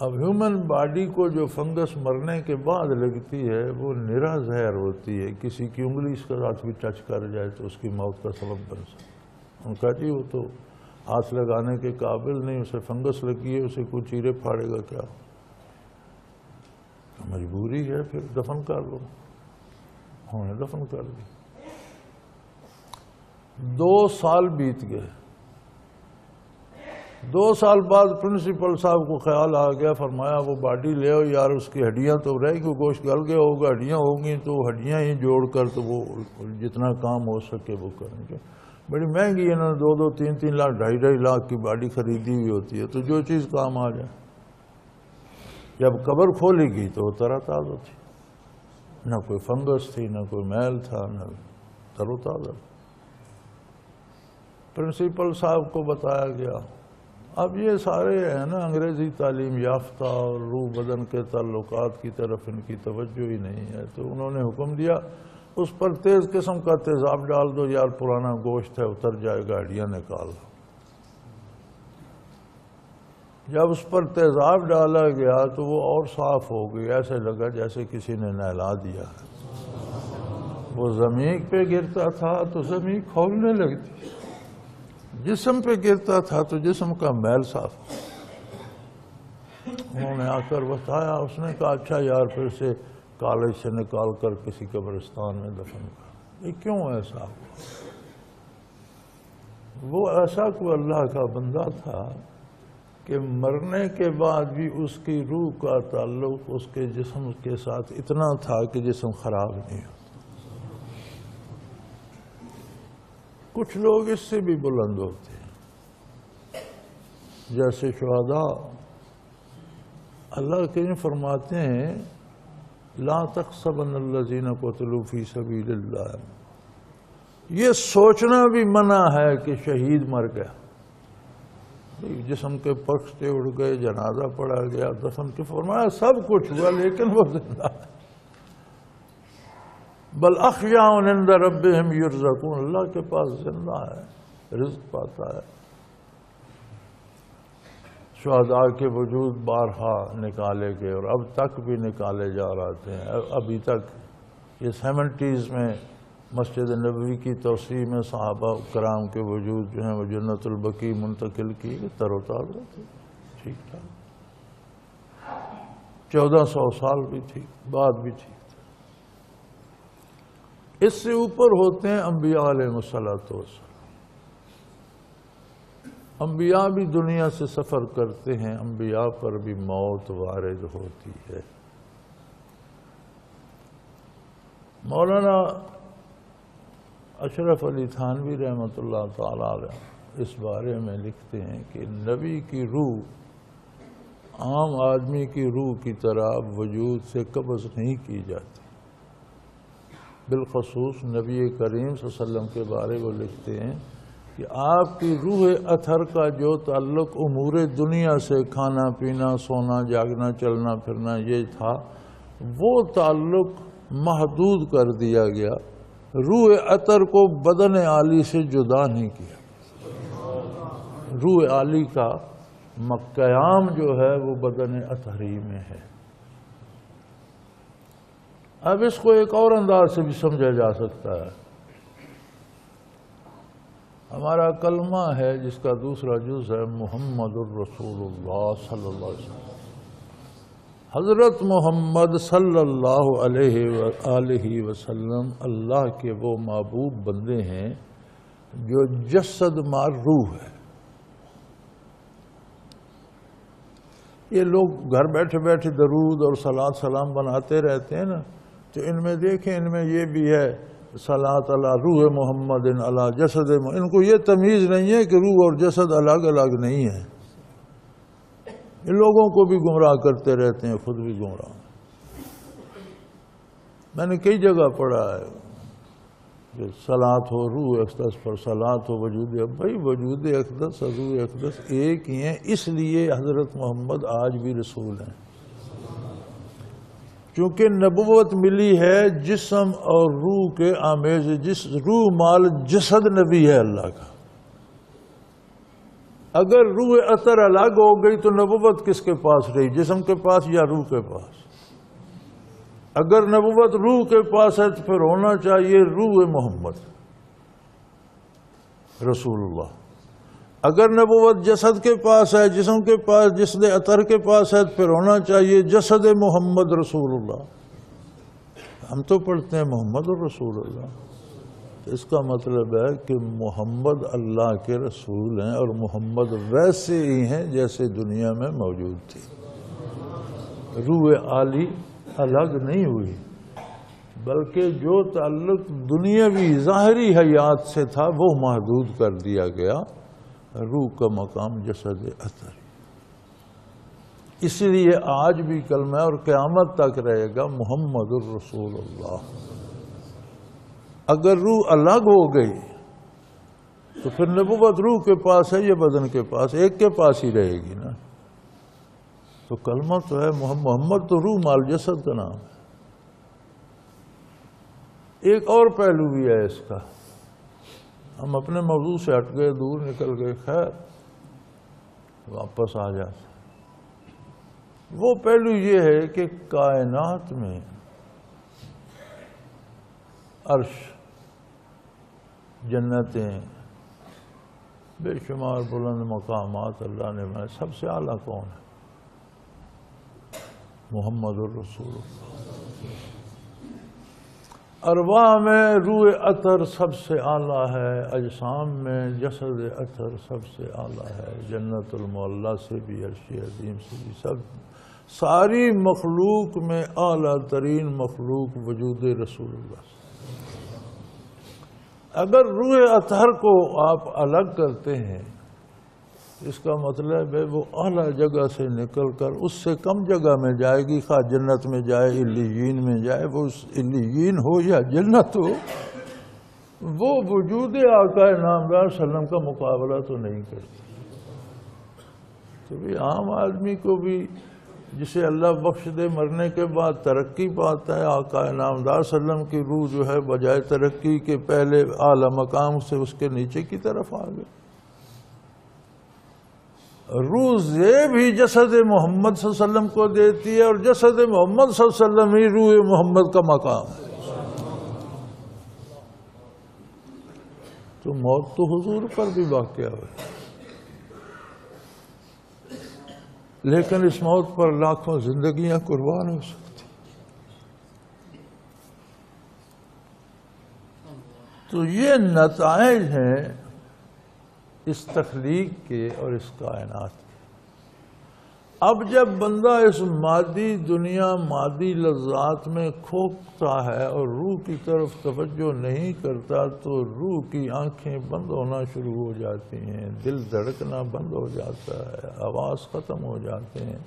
اب ہیومن باڈی کو جو فنگس مرنے کے بعد لگتی ہے وہ نرا زہر ہوتی ہے، کسی کی انگلی اس کے ساتھ بھی ٹچ کر جائے تو اس کی موت کا سبب بن سکتا ہے۔ ان کا جی وہ تو ہاتھ لگانے کے قابل نہیں، اسے فنگس لگی ہے، اسے کوئی چیرے پھاڑے گا کیا؟ مجبوری ہے، پھر دفن کر لو۔ انہوں نے دفن کر دی۔ 2 سال بیت گئے۔ 2 سال بعد پرنسپل صاحب کو خیال آ گیا، فرمایا وہ باڈی لے آؤ یار، اس کی ہڈیاں تو رہ گی، گوشت گل گیا ہوگا، ہڈیاں ہوں گی تو ہڈیاں ہی جوڑ کر تو وہ جتنا کام ہو سکے وہ کریں گے۔ بڑی مہنگی ہے نا، 2-2, 3-3 لاکھ، 2.5 لاکھ کی باڈی خریدی ہوئی ہوتی ہے، تو جو چیز کام آ جائے۔ جب قبر کھولی گئی تو وہ تر و تازہ تھی، نہ کوئی فنگس تھی، نہ کوئی میل تھا، نہ تر و تازہ۔ پرنسپل صاحب کو بتایا گیا۔ اب یہ سارے ہیں نا انگریزی تعلیم یافتہ اور روح بدن کے تعلقات کی طرف ان کی توجہ ہی نہیں ہے، تو انہوں نے حکم دیا اس پر تیز قسم کا تیزاب ڈال دو، یار پرانا گوشت ہے اتر جائے گا، ہڈیاں نکال دو۔ جب اس پر تیزاب ڈالا گیا تو وہ اور صاف ہو گئی، ایسے لگا جیسے کسی نے نہلا دیا ہے۔ وہ زمین پہ گرتا تھا تو زمین کھولنے لگتی، جسم پہ گرتا تھا تو جسم کا میل صاف۔ انہوں نے آ کر بتایا، اس نے کہا اچھا یار پھر سے کالج سے نکال کر کسی قبرستان میں دفن کر۔ یہ کیوں ایسا ہوا؟ وہ ایسا کوئی اللہ کا بندہ تھا کہ مرنے کے بعد بھی اس کی روح کا تعلق اس کے جسم کے ساتھ اتنا تھا کہ جسم خراب نہیں ہوتا۔ کچھ لوگ اس سے بھی بلند ہوتے ہیں، جیسے شہداء۔ اللہ کریم فرماتے ہیں لا تحسبن الذین قتلوا فی سبیل اللہ، یہ سوچنا بھی منع ہے کہ شہید مر گیا، جسم کے پختے اڑ گئے، جنازہ پڑھا گیا، دفن کے فرمایا سب کچھ ہوا لیکن وہ زندہ ہے۔ بل احیاء عند ربہم یرزقون، اللہ کے پاس زندہ ہے، رزق پاتا ہے۔ شہداء کے وجود بارہا نکالے گئے اور اب تک بھی نکالے جا رہے ہیں۔ ابھی تک یہ 70s میں مسجد نبوی کی توسیع میں صحابہ کرام کے وجود جو ہیں وہ جنت البقیع منتقل کی، تر و تازہ تھے، ٹھیک ٹھاک، 1400 سال بھی تھی، بعد بھی تھی۔ اس سے اوپر ہوتے ہیں انبیاء علیہ الصلوۃ۔ انبیاء بھی دنیا سے سفر کرتے ہیں، انبیاء پر بھی موت وارد ہوتی ہے۔ مولانا اشرف علی تھانوی رحمۃ اللہ تعالی علیہ اس بارے میں لکھتے ہیں کہ نبی کی روح عام آدمی کی روح کی طرح وجود سے قبض نہیں کی جاتی۔ بالخصوص نبی کریم صلی اللہ علیہ وسلم کے بارے وہ لکھتے ہیں کہ آپ کی روح اطہر کا جو تعلق امور دنیا سے، کھانا پینا، سونا، جاگنا، چلنا پھرنا یہ تھا، وہ تعلق محدود کر دیا گیا، روح اطہر کو بدن عالی سے جدا نہیں کیا۔ روح عالی کا قیام جو ہے وہ بدن اطہری میں ہے۔ اب اس کو ایک اور انداز سے بھی سمجھا جا سکتا ہے۔ ہمارا کلمہ ہے جس کا دوسرا جز ہے محمد الرسول اللہ صلی اللہ علیہ وسلم۔ حضرت محمد صلی اللہ علیہ وآلہ وسلم اللہ کے وہ محبوب بندے ہیں جو جسد مار روح ہے۔ یہ لوگ گھر بیٹھے بیٹھے درود اور صلاۃ سلام بناتے رہتے ہیں نا، تو ان میں دیکھیں ان میں یہ بھی ہے صلاۃ علی روح محمد علی جسد، ان کو یہ تمیز نہیں ہے کہ روح اور جسد الگ الگ نہیں ہے۔ ان لوگوں کو بھی گمراہ کرتے رہتے ہیں، خود بھی گمراہ۔ میں نے کئی جگہ پڑھا ہے کہ صلاۃ ہو روح اقدس پر، صلاۃ ہو وجود، بھائی وجود اقدس اور روح اقدس ایک ہی ہیں، اس لیے حضرت محمد آج بھی رسول ہیں، کیونکہ نبوت ملی ہے جسم اور روح کے آمیز، جس روح مال جسد نبی ہے اللہ کا۔ اگر روح اثر الگ ہو گئی تو نبوت کس کے پاس رہی؟ جسم کے پاس یا روح کے پاس؟ اگر نبوت روح کے پاس ہے تو پھر ہونا چاہیے روح محمد رسول اللہ۔ اگر نبوت جسد کے پاس ہے، جسم کے پاس، جسد اطہر کے پاس ہے، تو پھر ہونا چاہیے جسد محمد رسول اللہ۔ ہم تو پڑھتے ہیں محمد الرسول اللہ، اس کا مطلب ہے کہ محمد اللہ کے رسول ہیں، اور محمد ویسے ہی ہیں جیسے دنیا میں موجود تھی۔ روح عالی الگ نہیں ہوئی، بلکہ جو تعلق دنیاوی ظاہری حیات سے تھا وہ محدود کر دیا گیا۔ روح کا مقام جسد اثر، اس لیے آج بھی کلمہ اور قیامت تک رہے گا محمد الرسول اللہ۔ اگر روح الگ ہو گئی تو پھر نبوت روح کے پاس ہے یا بدن کے پاس؟ ایک کے پاس ہی رہے گی نا۔ تو کلمہ تو ہے محمد، تو روح مال جسد کا نام ہے۔ ایک اور پہلو بھی ہے اس کا، ہم اپنے موضوع سے ہٹ گئے، دور نکل گئے، خیر واپس آ جاتے۔ وہ پہلو یہ ہے کہ کائنات میں عرش، جنتیں، بے شمار بلند مقامات اللہ نے بنائے، سب سے اعلیٰ کون ہے؟ محمد الرسول اللہ۔ ارواح میں روح اطہر سب سے اعلیٰ ہے، اجسام میں جسد اطہر سب سے اعلیٰ ہے، جنت المعلیٰ سے بھی، عرش عظیم سے بھی، ساری مخلوق میں اعلیٰ ترین مخلوق وجود رسول اللہ۔ اگر روح اطہر کو آپ الگ کرتے ہیں، اس کا مطلب ہے وہ اعلیٰ جگہ سے نکل کر اس سے کم جگہ میں جائے گی، خواہ جنت میں جائے، علیین میں جائے، وہ علیین ہو یا جنت ہو، وہ وجود آقا نامدار صلی اللہ علیہ وسلم کا مقابلہ تو نہیں کرتی۔ تو بھی عام آدمی کو بھی جسے اللہ بخش دے مرنے کے بعد ترقی پاتا ہے، آقا نامدار صلی اللہ علیہ وسلم کی روح جو ہے بجائے ترقی کے پہلے اعلیٰ مقام سے اس کے نیچے کی طرف آ گئی۔ روح زیب ہی جسد محمد صلی اللہ علیہ وسلم کو دیتی ہے، اور جسد محمد صلی اللہ علیہ وسلم ہی روح محمد کا مقام ہے۔ تو موت تو حضور پر بھی واقع ہوئی، لیکن اس موت پر لاکھوں زندگیاں قربان ہو سکتی۔ تو یہ نتائج ہیں اس تخلیق کے اور اس کائنات کے۔ اب جب بندہ اس مادی دنیا، مادی لذات میں کھوتا ہے اور روح کی طرف توجہ نہیں کرتا، تو روح کی آنکھیں بند ہونا شروع ہو جاتی ہیں، دل دھڑکنا بند ہو جاتا ہے، آواز ختم ہو جاتے ہیں۔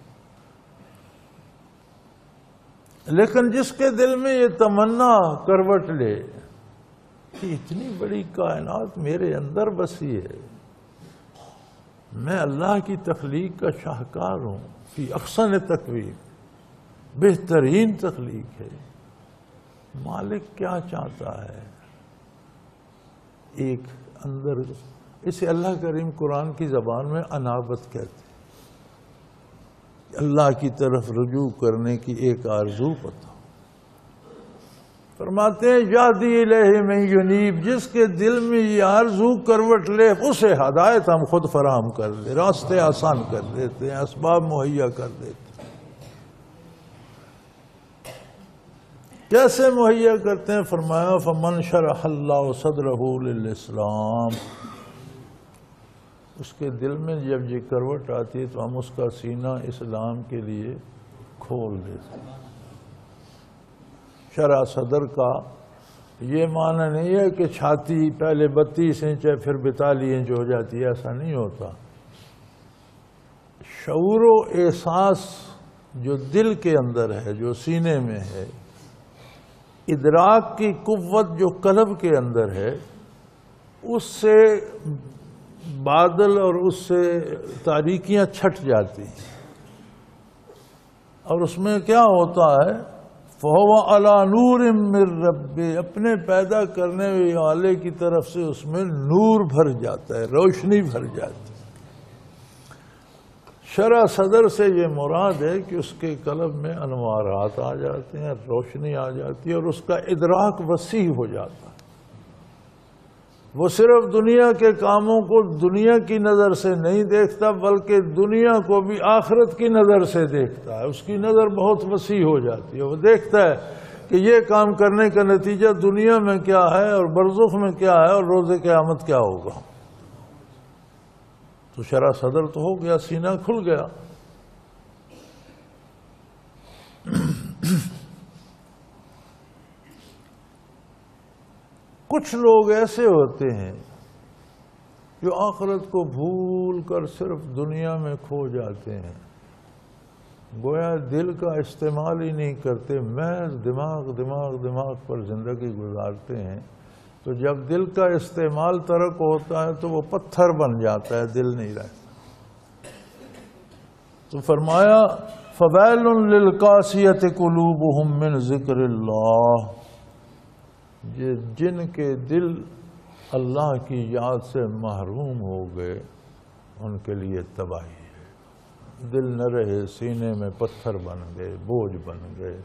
لیکن جس کے دل میں یہ تمنا کروٹ لے کہ اتنی بڑی کائنات میرے اندر بسی ہے، میں اللہ کی تخلیق کا شاہکار ہوں، فی احسن تقویم، بہترین تخلیق ہے، مالک کیا چاہتا ہے؟ ایک اندر، اسے اللہ کریم قرآن کی زبان میں انابت کہتے ہیں، اللہ کی طرف رجوع کرنے کی ایک آرزو پتا۔ فرماتے ہیں یہدی الیہ من ینیب، جس کے دل میں یہ آرزو کروٹ لے اسے ہدایت ہم خود فراہم کر دے، راستے آسان کر دیتے ہیں، اسباب مہیا کر دیتے ہیں۔ کیسے مہیا کرتے ہیں؟ فرمایا فمن شرح اللہ صدرہ للاسلام، اس کے دل میں جب یہ کروٹ آتی ہے تو ہم اس کا سینہ اسلام کے لیے کھول دیتے ہیں۔ شرح صدر کا یہ معنی نہیں ہے کہ چھاتی پہلے 32 انچ ہے پھر 42 انچ ہو جاتی ہے، ایسا نہیں ہوتا۔ شعور و احساس جو دل کے اندر ہے، جو سینے میں ہے، ادراک کی قوت جو قلب کے اندر ہے، اس سے بادل اور اس سے تاریکیاں چھٹ جاتی ہیں، اور اس میں کیا ہوتا ہے؟ فَهُوَ عَلَى نُورٍ مِّن رَبِّهِ، اپنے پیدا کرنے والے کی طرف سے اس میں نور بھر جاتا ہے، روشنی بھر جاتی ہے۔ شرح صدر سے یہ مراد ہے کہ اس کے قلب میں انوارات آ جاتے ہیں، روشنی آ جاتی ہے اور اس کا ادراک وسیع ہو جاتا ہے۔ وہ صرف دنیا کے کاموں کو دنیا کی نظر سے نہیں دیکھتا بلکہ دنیا کو بھی آخرت کی نظر سے دیکھتا ہے۔ اس کی نظر بہت وسیع ہو جاتی ہے، وہ دیکھتا ہے کہ یہ کام کرنے کا نتیجہ دنیا میں کیا ہے اور برزخ میں کیا ہے اور روز قیامت کیا ہوگا۔ تو شرح صدر تو ہو گیا، سینہ کھل گیا۔ کچھ لوگ ایسے ہوتے ہیں جو آخرت کو بھول کر صرف دنیا میں کھو جاتے ہیں، گویا دل کا استعمال ہی نہیں کرتے، محض دماغ پر زندگی گزارتے ہیں۔ تو جب دل کا استعمال ترک ہوتا ہے تو وہ پتھر بن جاتا ہے، دل نہیں رہتا۔ تو فرمایا فَوَيْلٌ لِلْقَاسِيَةِ قُلُوبُهُم مِّن ذِكْرِ اللَّهِ، جن کے دل اللہ کی یاد سے محروم ہو گئے ان کے لیے تباہی ہے۔ دل نہ رہے، سینے میں پتھر بن گئے، بوجھ بن گئے،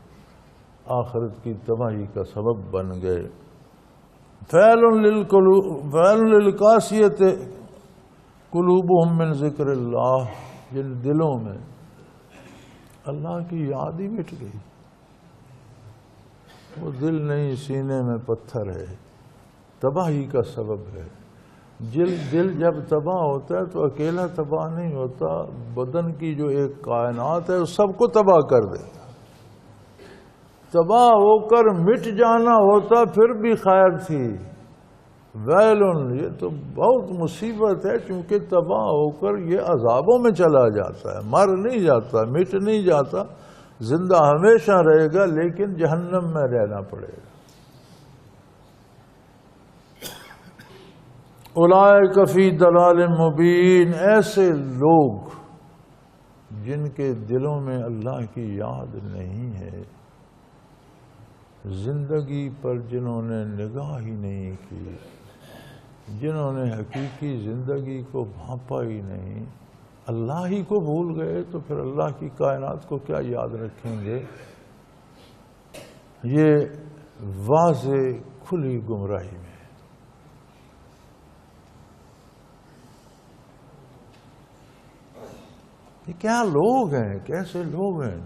آخرت کی تباہی کا سبب بن گئے۔ فَوَيْلٌ لِلْقَاسِيَةِ قُلُوبُهُم مِّن ذِكْرِ اللَّهِ، جن دلوں میں اللہ کی یاد ہی مٹ گئی، وہ دل نہیں، سینے میں پتھر ہے، تباہی کا سبب ہے۔ دل جب تباہ ہوتا ہے تو اکیلا تباہ نہیں ہوتا، بدن کی جو ایک کائنات ہے وہ سب کو تباہ کر دیتا۔ تباہ ہو کر مٹ جانا ہوتا پھر بھی خیر تھی۔ ویلن، یہ تو بہت مصیبت ہے، چونکہ تباہ ہو کر یہ عذابوں میں چلا جاتا ہے، مر نہیں جاتا، مٹ نہیں جاتا، زندہ ہمیشہ رہے گا لیکن جہنم میں رہنا پڑے گا۔ اولئک فی ضلال مبین، ایسے لوگ جن کے دلوں میں اللہ کی یاد نہیں ہے، زندگی پر جنہوں نے نگاہ ہی نہیں کی، جنہوں نے حقیقی زندگی کو بھانپا ہی نہیں، اللہ ہی کو بھول گئے تو پھر اللہ کی کائنات کو کیا یاد رکھیں گے؟ یہ واضح کھلی گمراہی میں۔ یہ کیا لوگ ہیں، کیسے لوگ ہیں؟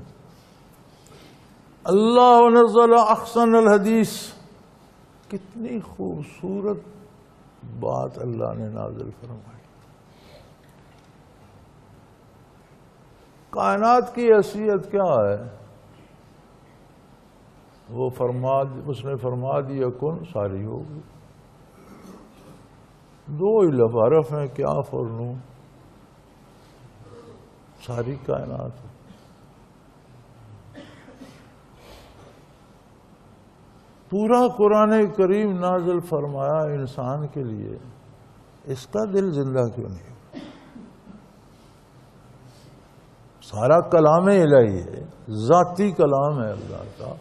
اللہ نزل احسن الحدیث، کتنی خوبصورت بات اللہ نے نازل فرمائی۔ کائنات کی حیثیت کیا ہے؟ اس نے فرما دیا کن، ساری ہوگی۔ دو ہی لفظ ہیں، کیا فرنوں، ساری کائنات ہے۔ پورا قرآن کریم نازل فرمایا انسان کے لیے، اس کا دل زندہ کیوں نہیں؟ سارا کلام الہی ہے، ذاتی کلام ہے اللہ کا۔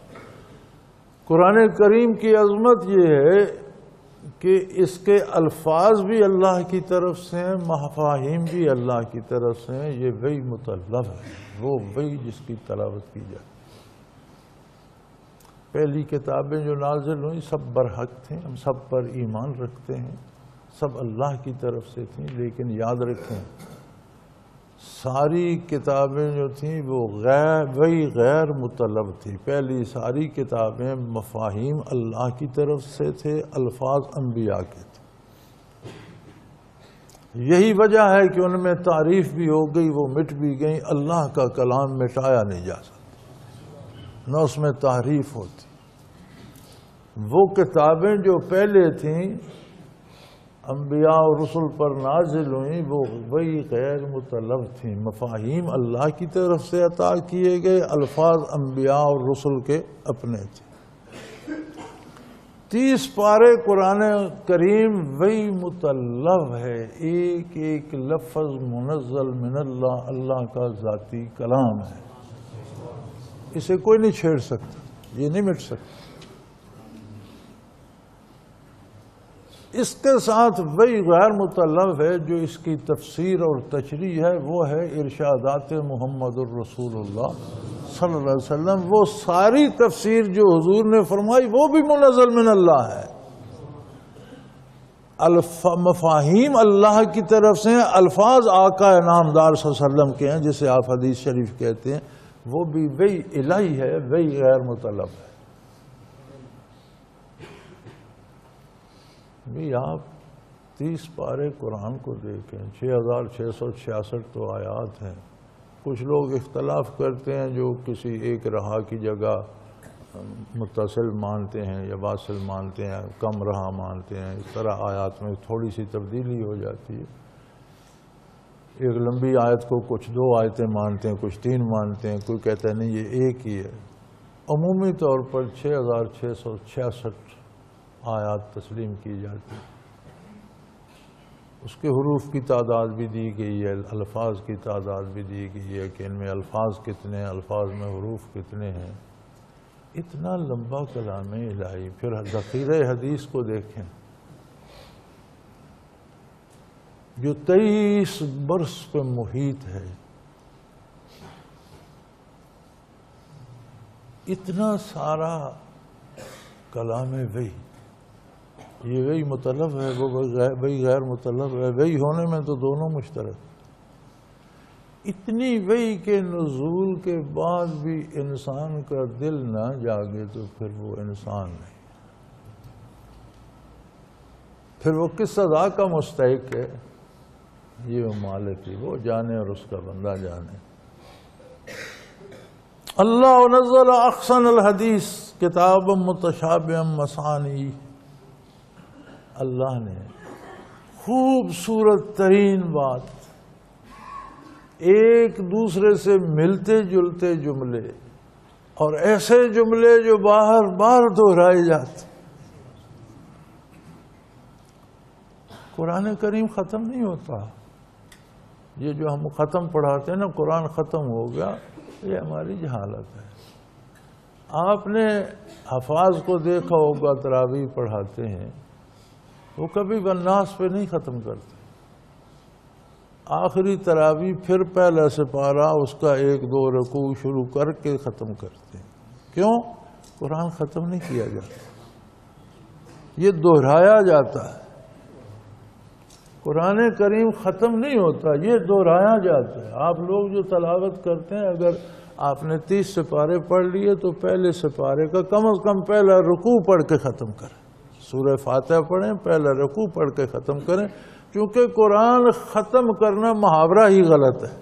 قرآن کریم کی عظمت یہ ہے کہ اس کے الفاظ بھی اللہ کی طرف سے ہیں، مفاہیم بھی اللہ کی طرف سے ہیں۔ یہ وحی مطلب ہے، وہ وحی جس کی تلاوت کی جائے۔ پہلی کتابیں جو نازل ہوئیں سب برحق تھیں، ہم سب پر ایمان رکھتے ہیں، سب اللہ کی طرف سے تھیں، لیکن یاد رکھیں ساری کتابیں جو تھیں وہ وہی غیر مطلب تھی۔ پہلی ساری کتابیں مفاہیم اللہ کی طرف سے تھے، الفاظ انبیاء کے تھے۔ یہی وجہ ہے کہ ان میں تعریف بھی ہو گئی، وہ مٹ بھی گئی۔ اللہ کا کلام مٹایا نہیں جا سکتا، نہ اس میں تحریف ہوتی۔ وہ کتابیں جو پہلے تھیں انبیاء اور رسل پر نازل ہوئیں، وہ وہی غیر مطلب تھیں، مفاہیم اللہ کی طرف سے عطا کیے گئے، الفاظ انبیاء اور رسل کے اپنے تھے۔ 30 پارے قرآن کریم وہی مطلب ہے، ایک ایک لفظ منزل من اللہ، اللہ کا ذاتی کلام ہے۔ اسے کوئی نہیں چھیڑ سکتا، یہ نہیں مٹ سکتا۔ اس کے ساتھ وہی غیر مطلب ہے جو اس کی تفسیر اور تشریح ہے، وہ ہے ارشادات محمد الرسول اللہ صلی اللہ علیہ وسلم۔ وہ ساری تفسیر جو حضور نے فرمائی وہ بھی منزل من اللہ ہے، مفاہیم اللہ کی طرف سے ہیں، الفاظ آقا نامدار صلی اللہ علیہ وسلم کے ہیں جسے آپ حدیث شریف کہتے ہیں، وہ بھی وہی الہی ہے، وہی غیر مطلب ہے۔ بھی آپ 30 پارے قرآن کو دیکھیں، 6666 تو آیات ہیں۔ کچھ لوگ اختلاف کرتے ہیں جو کسی ایک رہا کی جگہ متصل مانتے ہیں یا واصل مانتے ہیں، کم رہا مانتے ہیں، اس طرح آیات میں تھوڑی سی تبدیلی ہو جاتی ہے۔ ایک لمبی آیت کو کچھ 2 آیتیں مانتے ہیں، کچھ 3 مانتے ہیں، کوئی کہتا ہے نہیں یہ ایک ہی ہے۔ عمومی طور پر 6666 آیات تسلیم کی جاتی ہے۔ اس کے حروف کی تعداد بھی دی گئی ہے، الفاظ کی تعداد بھی دی گئی ہے کہ ان میں الفاظ کتنے ہیں، الفاظ میں حروف کتنے ہیں۔ اتنا لمبا کلام الہی، پھر ذخیرہ حدیث کو دیکھیں جو 23 برس پہ محیط ہے۔ اتنا سارا کلام وحی، یہ وہی مطلب ہے، وہ وہی غیر مطلب ہے۔ وہی ہونے میں تو دونوں مشترک۔ اتنی وحی کے نزول کے بعد بھی انسان کا دل نہ جاگے تو پھر وہ انسان نہیں، پھر وہ کس سزا کا مستحق ہے، یہ وہ مالک ہی وہ جانے اور اس کا بندہ جانے۔ اللہ نزل احسن الحدیث کتاب متشابہ مثانی، اللہ نے خوبصورت ترین بات، ایک دوسرے سے ملتے جلتے جملے اور ایسے جملے جو بار بار دہرائے جاتے۔ قرآن کریم ختم نہیں ہوتا، یہ جو ہم ختم پڑھاتے ہیں نا، قرآن ختم ہو گیا، یہ ہماری جہالت ہے۔ آپ نے حفاظ کو دیکھا ہوگا، تراویح پڑھاتے ہیں، وہ کبھی والناس پہ نہیں ختم کرتے، آخری تراویح پھر پہلا سپارہ اس کا 1-2 رکوع شروع کر کے ختم کرتے ہیں۔ کیوں؟ قرآن ختم نہیں کیا جاتا، یہ دہرایا جاتا ہے۔ قرآن کریم ختم نہیں ہوتا، یہ دہرایا جاتا ہے۔ آپ لوگ جو تلاوت کرتے ہیں، اگر آپ نے 30 سپارے پڑھ لیے تو پہلے سپارے کا کم از کم پہلا رکوع پڑھ کے ختم کریں، سورہ فاتحہ پڑھیں، پہلا رکوع پڑھ کے ختم کریں، کیونکہ قرآن ختم کرنا محاورہ ہی غلط ہے۔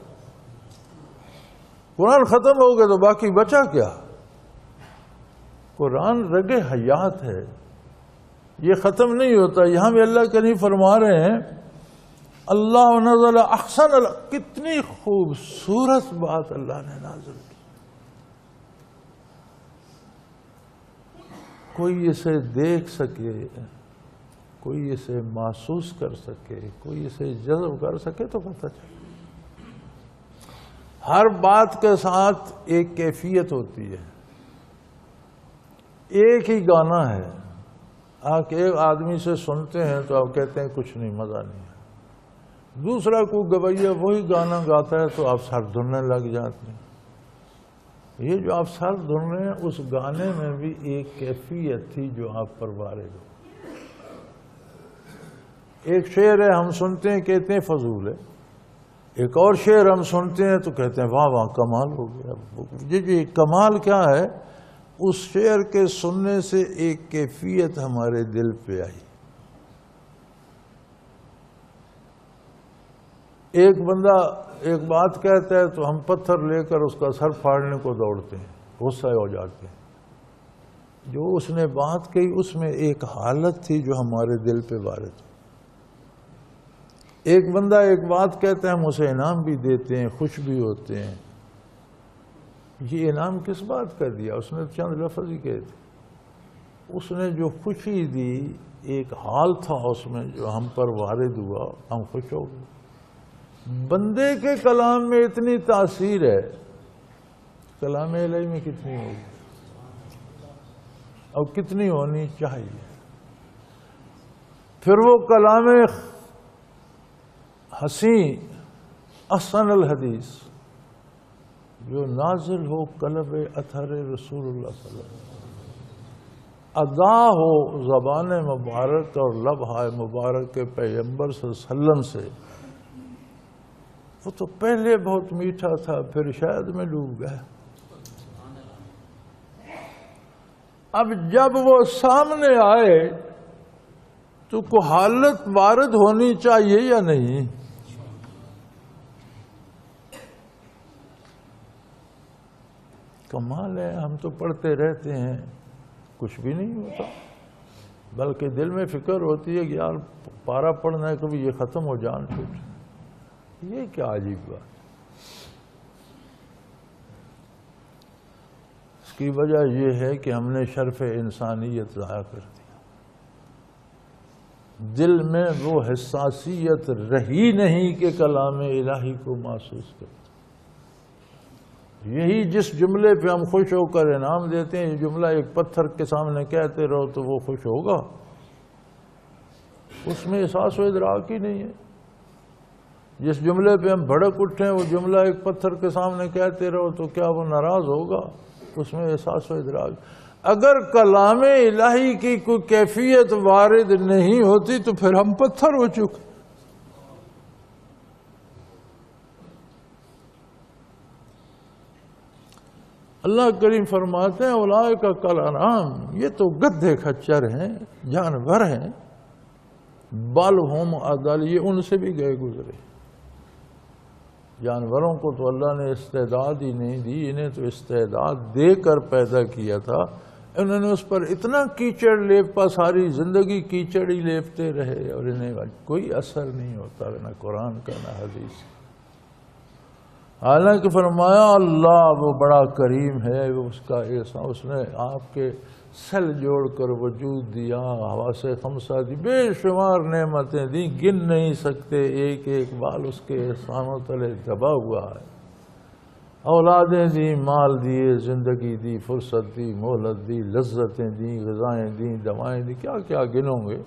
قرآن ختم ہو گیا تو باقی بچا کیا؟ قرآن رگ حیات ہے، یہ ختم نہیں ہوتا۔ یہاں بھی اللہ کریم فرما رہے ہیں اللہ نزل احسن، کتنی خوبصورت بات اللہ نے نازل کی، کوئی اسے دیکھ سکے، کوئی اسے محسوس کر سکے، کوئی اسے جذب کر سکے تو پتہ چلے۔ ہر بات کے ساتھ ایک کیفیت ہوتی ہے۔ ایک ہی گانا ہے، آپ ایک آدمی سے سنتے ہیں تو آپ کہتے ہیں کچھ نہیں، مزہ نہیں ہے۔ دوسرا کوئی گویہ وہی گانا گاتا ہے تو آپ سر دھننے لگ جاتے ہیں۔ یہ جو آپ سر دھن رہے ہیں، اس گانے میں بھی ایک کیفیت تھی جو آپ پر وارد ہو۔ ایک شعر ہے، ہم سنتے ہیں کہتے ہیں فضول ہے، ایک اور شعر ہم سنتے ہیں تو کہتے ہیں واہ واہ کمال ہو گیا۔ یہ کمال کیا ہے؟ اس شعر کے سننے سے ایک کیفیت ہمارے دل پہ آئی۔ ایک بندہ ایک بات کہتا ہے تو ہم پتھر لے کر اس کا سر پھاڑنے کو دوڑتے ہیں، غصہ ہو جاتے ہیں۔ جو اس نے بات کہی اس میں ایک حالت تھی جو ہمارے دل پہ وارد ہوئی۔ ایک بندہ ایک بات کہتا ہے، ہم اسے انعام بھی دیتے ہیں، خوش بھی ہوتے ہیں۔ یہ انعام کس بات کا دیا؟ اس نے چند لفظ ہی کہے تھے۔ اس نے جو خوشی دی، ایک حال تھا اس میں جو ہم پر وارد ہوا، ہم خوش ہو گئے۔ بندے کے کلام میں اتنی تاثیر ہے، کلام الہی میں کتنی ہوگی اور کتنی ہونی چاہیے۔ پھر وہ کلام حسین احسن الحدیث جو نازل ہو قلب اطہر رسول اللہ صلی اللہ علیہ وسلم، ادا ہو زبان مبارک اور لبھائے مبارک کے پیغمبر صلی اللہ علیہ وسلم سے، وہ تو پہلے بہت میٹھا تھا، پھر شاید میں ڈوب گیا۔ اب جب وہ سامنے آئے تو کوئی حالت وارد ہونی چاہیے یا نہیں؟ کمال ہے، ہم تو پڑھتے رہتے ہیں، کچھ بھی نہیں ہوتا، بلکہ دل میں فکر ہوتی ہے کہ یار پارا پڑھنا ہے، کبھی یہ ختم ہو جان چھوٹ۔ یہ کیا عجیب بات۔ اس کی وجہ یہ ہے کہ ہم نے شرف انسانیت ضائع کر دیا، دل میں وہ حساسیت رہی نہیں کہ کلام الہی کو محسوس کرتے۔ یہی جس جملے پہ ہم خوش ہو کر انعام دیتے ہیں، یہ جملہ ایک پتھر کے سامنے کہتے رہو تو وہ خوش ہوگا؟ اس میں احساس و ادراک ہی نہیں ہے۔ جس جملے پہ ہم بھڑک اٹھیں، وہ جملہ ایک پتھر کے سامنے کہتے رہو تو کیا وہ ناراض ہوگا؟ اس میں احساس و ادراک۔ اگر کلام الہی کی کوئی کیفیت وارد نہیں ہوتی تو پھر ہم پتھر ہو چکے۔ اللہ کریم فرماتے ہیں اولئک کالانعام، یہ تو گدھے خچر ہیں، جانور ہیں، بل ہم اضل، یہ ان سے بھی گئے گزرے۔ جانوروں کو تو اللہ نے استعداد ہی نہیں دی، انہیں تو استعداد دے کر پیدا کیا تھا، انہوں نے اس پر اتنا کیچڑ لیپا، ساری زندگی کیچڑ ہی لیپتے رہے اور انہیں کوئی اثر نہیں ہوتا، نہ قرآن کا نہ حدیث۔ حالانکہ فرمایا اللہ وہ بڑا کریم ہے، اس کا احسان، اس نے آپ کے سل جوڑ کر وجود دیا، حواس خمسہ دی، بے شمار نعمتیں دی، گن نہیں سکتے، ایک ایک بال اس کے احسانوں تلے دبا ہوا ہے۔ اولادیں دی، مال دیے، زندگی دی، فرصت دی، مہلت دی، لذتیں دی، غذائیں دی، دوائیں دی، کیا کیا گنوں گے؟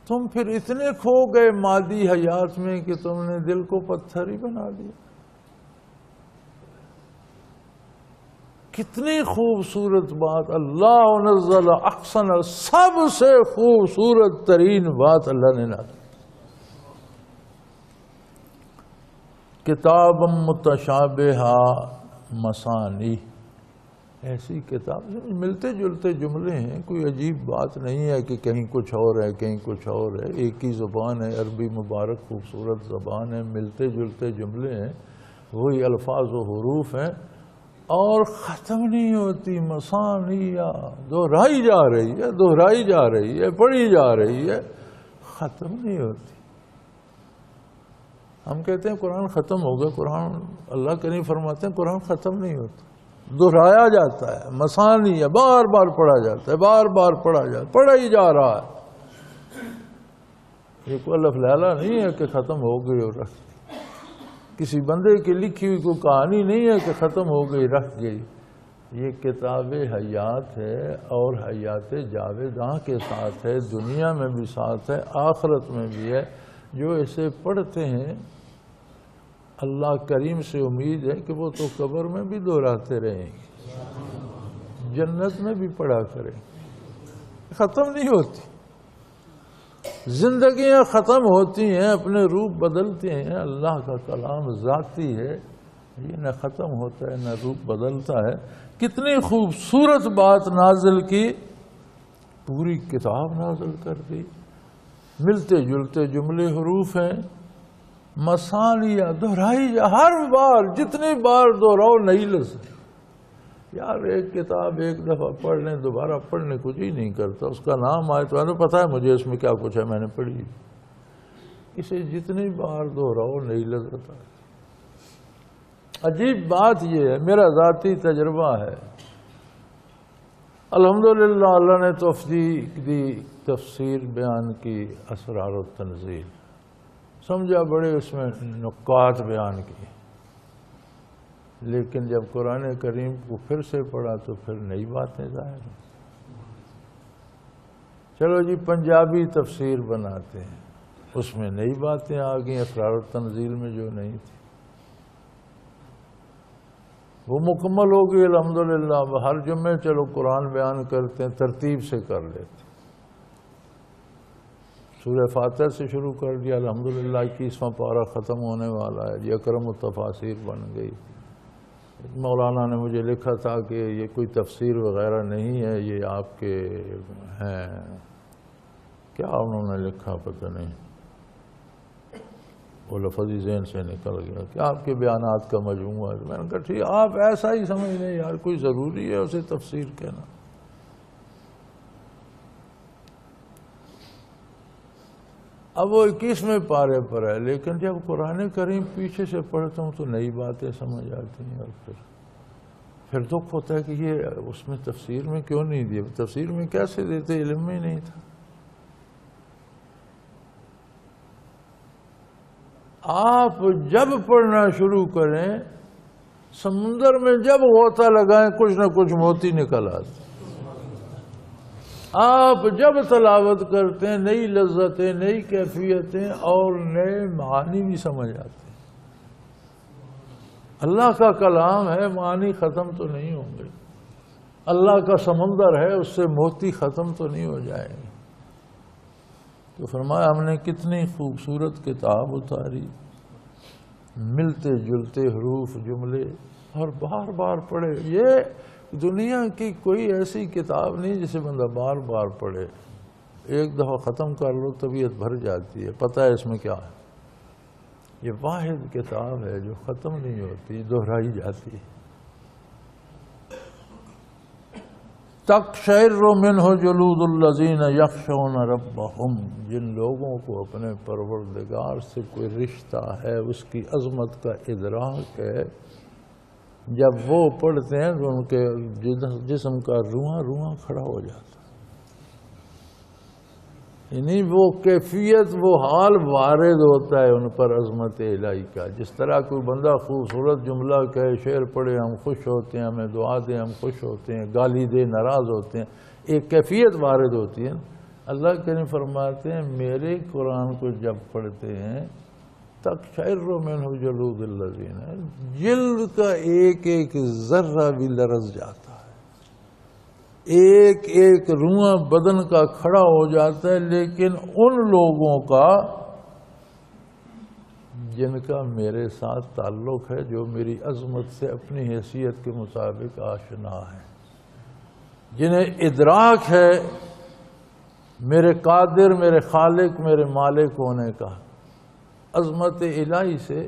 تم پھر اتنے کھو گئے مادی حیات میں کہ تم نے دل کو پتھر ہی بنا دیا۔ کتنی خوبصورت بات، اللہ نزل احسن، سب سے خوبصورت ترین بات اللہ نے نازل، کتاب متشابہہ مثانی، ایسی کتاب ملتے جلتے جملے ہیں، کوئی عجیب بات نہیں ہے کہ کہیں کچھ اور ہے کہیں کچھ اور ہے، ایک ہی زبان ہے، عربی مبارک خوبصورت زبان ہے، ملتے جلتے جملے ہیں، وہی الفاظ و حروف ہیں اور ختم نہیں ہوتی، مثانیہ، دہرائی جا رہی ہے، دہرائی جا رہی ہے، پڑھی جا رہی ہے، ختم نہیں ہوتی۔ ہم کہتے ہیں قرآن ختم ہو گیا، قرآن اللہ کریم فرماتے ہیں قرآن ختم نہیں ہوتا، دہرایا جاتا ہے، مثانی ہے، بار بار پڑھا جاتا ہے، بار بار پڑھا جاتا ہے، پڑھا ہی جا رہا ہے۔ یہ کوئی الف لیلا نہیں ہے کہ ختم ہو گئی اور رکھ گئی، کسی بندے کی لکھی ہوئی کوئی کہانی نہیں ہے کہ ختم ہو گئی رکھ گئی۔ یہ کتاب حیات ہے اور حیات جاویداں کے ساتھ ہے، دنیا میں بھی ساتھ ہے، آخرت میں بھی ہے۔ جو اسے پڑھتے ہیں اللہ کریم سے امید ہے کہ وہ تو قبر میں بھی دہراتے رہیں گے، جنت میں بھی پڑھا کریں، ختم نہیں ہوتی۔ زندگیاں ختم ہوتی ہیں، اپنے روپ بدلتے ہیں، اللہ کا کلام ذاتی ہے، یہ نہ ختم ہوتا ہے نہ روپ بدلتا ہے۔ کتنی خوبصورت بات نازل کی، پوری کتاب نازل کر دی، ملتے جلتے جملے حروف ہیں، مثانیہ، دہرائی جا، ہر بار جتنی بار دہراؤ نئی لذت۔ یار ایک کتاب ایک دفعہ پڑھ لیں، دوبارہ پڑھنے کچھ ہی نہیں کرتا، اس کا نام آئے تو پتہ ہے مجھے اس میں کیا کچھ ہے، میں نے پڑھی، اسے جتنی بار دہراؤ نئی لذت آئے۔ عجیب بات یہ ہے، میرا ذاتی تجربہ ہے، الحمدللہ اللہ نے توفیق دی، تفسیر بیان کی، اسرار و تنزیل سمجھا، بڑے اس میں نکات بیان کیے، لیکن جب قرآن کریم کو پھر سے پڑھا تو پھر نئی باتیں ظاہر ہیں۔ چلو جی پنجابی تفسیر بناتے ہیں، اس میں نئی باتیں آ گئیں اسرار التنزیل میں جو نہیں تھی، وہ مکمل ہو گئی الحمدللہ۔ ہر جمعے چلو قرآن بیان کرتے ہیں، ترتیب سے کر لیتے، سورہ فاتحہ سے شروع کر دیا، الحمدللہ 21واں پارہ ختم ہونے والا ہے، یہ اکرم التفاسیر بن گئی۔ مولانا نے مجھے لکھا تھا کہ یہ کوئی تفسیر وغیرہ نہیں ہے، یہ آپ کے ہیں، کیا انہوں نے لکھا پتہ نہیں، وہ لفظی ذہن سے نکل گیا کہ آپ کے بیانات کا مجموعہ ہے۔ میں نے کہا ٹھیک، آپ ایسا ہی سمجھ لیں یار، کوئی ضروری ہے اسے تفسیر کہنا؟ اب وہ 21ویں پارے پر ہے، لیکن جب قرآن کریم پیچھے سے پڑھتا ہوں تو نئی باتیں سمجھ آتی ہیں، اور پھر دکھ ہوتا ہے کہ یہ اس میں تفسیر میں کیوں نہیں دیا، تفسیر میں کیسے دیتے، علم میں نہیں تھا۔ آپ جب پڑھنا شروع کریں، سمندر میں جب غوطہ لگائیں کچھ نہ کچھ موتی نکل آتے، آپ جب تلاوت کرتے ہیں نئی لذتیں، نئی کیفیتیں اور نئے معانی بھی سمجھ آتے ہیں۔ اللہ کا کلام ہے، معانی ختم تو نہیں ہوں گے، اللہ کا سمندر ہے، اس سے موتی ختم تو نہیں ہو جائیں گے۔ تو فرمایا ہم نے کتنی خوبصورت کتاب اتاری، ملتے جلتے حروف جملے، اور بار بار پڑھے۔ یہ دنیا کی کوئی ایسی کتاب نہیں جسے بندہ بار بار پڑھے، ایک دفعہ ختم کر لو طبیعت بھر جاتی ہے، پتہ ہے اس میں کیا ہے۔ یہ واحد کتاب ہے جو ختم نہیں ہوتی، دہرائی جاتی ہے۔ تقشعر منہ جلود الذین یخشون ربہم، جن لوگوں کو اپنے پروردگار سے کوئی رشتہ ہے، اس کی عظمت کا ادراک ہے، جب وہ پڑھتے ہیں تو ان کے جسم کا رواں رواں کھڑا ہو جاتا ہے، یعنی وہ کیفیت، وہ حال وارد ہوتا ہے ان پر عظمت الہی کا۔ جس طرح کوئی بندہ خوبصورت جملہ کہے، شعر پڑھے، ہم خوش ہوتے ہیں، ہمیں دعا دیں ہم خوش ہوتے ہیں، گالی دے ناراض ہوتے ہیں، ایک کیفیت وارد ہوتی ہے۔ اللہ کریم فرماتے ہیں میرے قرآن کو جب پڑھتے ہیں تقشعر منہ جلود الذین، جلد کا ایک ایک ذرہ بھی لرز جاتا ہے، ایک ایک رواں بدن کا کھڑا ہو جاتا ہے، لیکن ان لوگوں کا جن کا میرے ساتھ تعلق ہے، جو میری عظمت سے اپنی حیثیت کے مطابق آشنا ہے، جنہیں ادراک ہے میرے قادر، میرے خالق، میرے مالک ہونے کا، عظمت الہی سے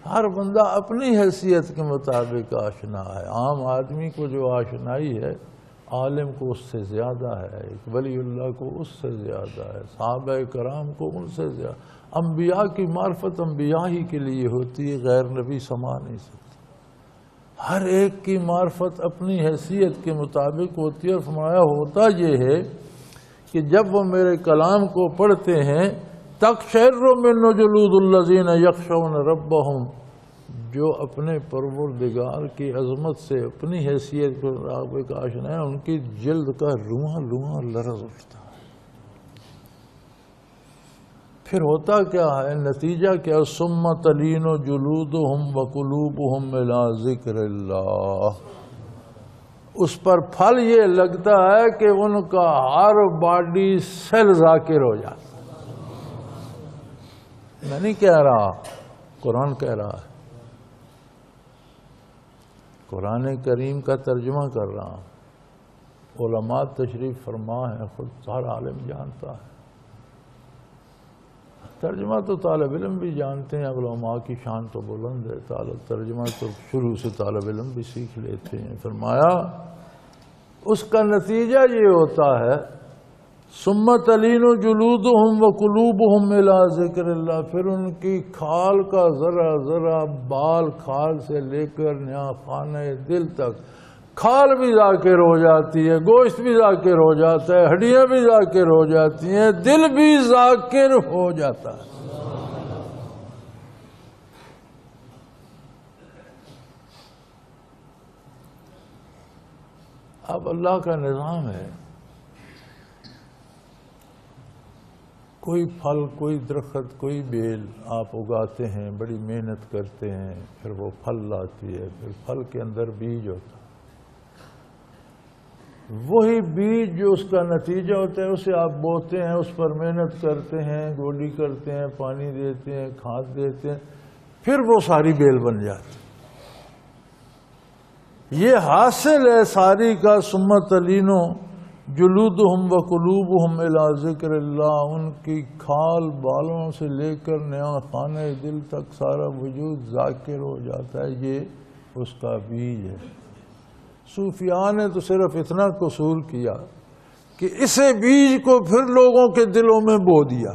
ہر بندہ اپنی حیثیت کے مطابق آشنا ہے۔ عام آدمی کو جو آشنائی ہے، عالم کو اس سے زیادہ ہے، ولی اللہ کو اس سے زیادہ ہے، صحابہ کرام کو ان سے زیادہ۔ انبیاء کی معرفت انبیاء ہی کے لیے ہوتی ہے، غیر نبی سما نہیں سکتے۔ ہر ایک کی معرفت اپنی حیثیت کے مطابق ہوتی ہے۔ اور فرمایا ہوتا یہ ہے کہ جب وہ میرے کلام کو پڑھتے ہیں تقشعر منہ جلود الذین یخشون ربہم، جو اپنے پروردگار کی عظمت سے اپنی حیثیت کے مطابق آشنا ہے، ان کی جلد کا رواں رواں لرز اٹھتا ہے۔ پھر ہوتا کیا ہے، نتیجہ کیا؟ ثم تلین جلودہم وقلوبہم الی ذکر اللہ، اس پر پھل یہ لگتا ہے کہ ان کا ہر باڈی سیل ذاکر ہو جاتا ہے۔ میں نہیں کہہ رہا، قرآن کہہ رہا ہے، قرآن کریم کا ترجمہ کر رہا ہوں۔ علماء تشریف فرما ہے، خود ہر عالم جانتا ہے، ترجمہ تو طالب علم بھی جانتے ہیں، علماء کی شان تو بلند ہے، ترجمہ تو شروع سے طالب علم بھی سیکھ لیتے ہیں۔ فرمایا اس کا نتیجہ یہ ہوتا ہے ثم تلین جلودہم وقلوبہم الی ذکر اللہ، پھر ان کی کھال کا ذرا ذرا، بال کھال سے لے کر نیا خانہ دل تک، کھال بھی ذاکر ہو جاتی ہے، گوشت بھی ذاکر ہو جاتا ہے، ہڈیاں بھی ذاکر ہو جاتی ہیں، دل بھی ذاکر ہو جاتا ہے۔ اب اللہ کا نظام ہے کوئی پھل، کوئی درخت، کوئی بیل آپ اگاتے ہیں، بڑی محنت کرتے ہیں، پھر وہ پھل لاتی ہے، پھر پھل کے اندر بیج ہوتا ہے، وہی بیج جو اس کا نتیجہ ہوتا ہے اسے آپ بوتے ہیں، اس پر محنت کرتے ہیں، گوڈی کرتے ہیں، پانی دیتے ہیں، کھاد دیتے ہیں، پھر وہ ساری بیل بن جاتی ہے۔ یہ حاصل ہے ساری کا ثم تلینو جلودہم وقلوبہم الی ذکر اللہ، ان کی کھال بالوں سے لے کر نیا خانہ دل تک سارا وجود ذاکر ہو جاتا ہے، یہ اس کا بیج ہے۔ صوفیاء نے تو صرف اتنا قصور کیا کہ اسے بیج کو پھر لوگوں کے دلوں میں بو دیا۔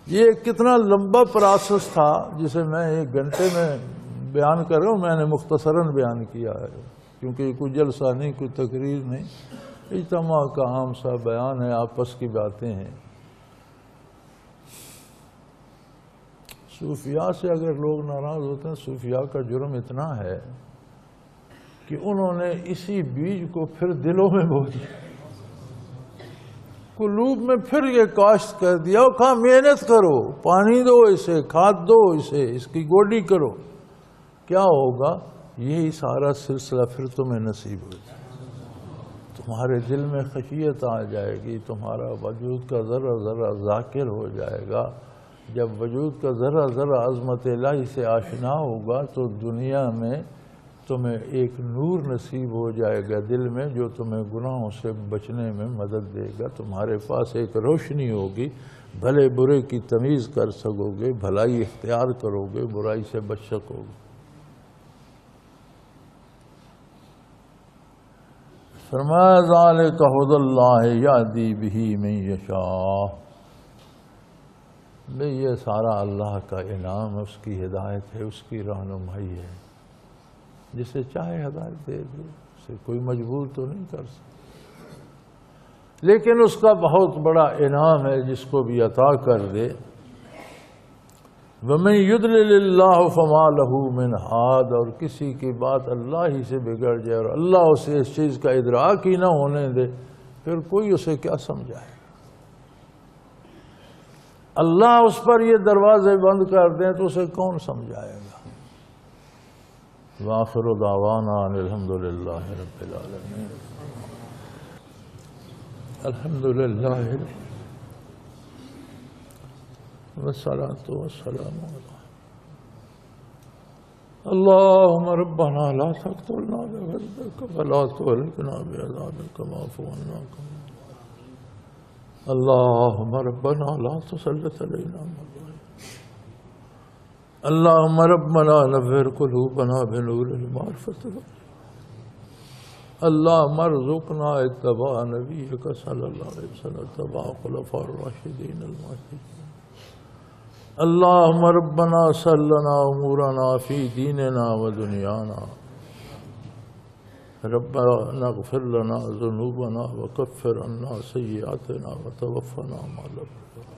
یہ کتنا لمبا پروسیس تھا جسے میں 1 گھنٹے میں بیان کر رہا ہوں، میں نے مختصراً بیان کیا ہے، کیونکہ کوئی جلسہ نہیں، کوئی تقریر نہیں، اجتماع کا عام سا بیان ہے، آپس کی باتیں ہیں۔ صوفیاء سے اگر لوگ ناراض ہوتے ہیں، صوفیاء کا جرم اتنا ہے کہ انہوں نے اسی بیج کو پھر دلوں میں بو دیا، قلوب میں پھر یہ کاشت کر دیا، اور کہا محنت کرو، پانی دو اسے، کھاد دو اسے، اس کی گوڈی کرو، کیا ہوگا؟ یہی سارا سلسلہ پھر تمہیں نصیب ہو جائے، تمہارے دل میں خشیت آ جائے گی، تمہارا وجود کا ذرہ ذرہ ذاکر ہو جائے گا۔ جب وجود کا ذرہ ذرہ عظمت الہی سے آشنا ہوگا تو دنیا میں تمہیں ایک نور نصیب ہو جائے گا دل میں، جو تمہیں گناہوں سے بچنے میں مدد دے گا۔ تمہارے پاس ایک روشنی ہوگی، بھلے برے کی تمیز کر سکو گے، بھلائی اختیار کرو گے، برائی سے بچ سکو گے۔ فرمایا ذالک ھدی اللہ یہدی بہ من یشاء، بھئی یہ سارا اللہ کا انعام ہے، اس کی ہدایت ہے، اس کی رہنمائی ہے، جسے چاہے ہدایت دے دے، اسے کوئی مجبور تو نہیں کر سکتا، لیکن اس کا بہت بڑا انعام ہے جس کو بھی عطا کر دے۔ وَمَن يُضْلِلِ اللَّهُ فَمَا لَهُ مِنْ هَادٍ، اور کسی کی بات اللہ ہی سے بگڑ جائے اور اللہ اسے اس چیز کا ادراک ہی نہ ہونے دے، پھر کوئی اسے کیا سمجھائے؟ اللہ اس پر یہ دروازے بند کر دیں تو اسے کون سمجھائے گا؟ وآخر دعوانا ان الحمدللہ رب العالمین، الحمدللہ والصلاة والسلام علی اللہم ربنا لا تقتلنا بغضبک ولا تهلكنا بعذابک واعف عنا اللہم ربنا لا تسلط علینا اللہم ربنا نور قلوبنا بنور المعرفت اللہم ارزقنا اتباع نبیک صلی اللہ علیہ وسلم اتباع خلفاء الراشدین المہدیین اللہم ربنا سلنا امورنا فی دیننا و دنیانا ربنا اغفر لنا ذنوبنا وکفر عنا سیئاتنا وتوفنا مع الابرار۔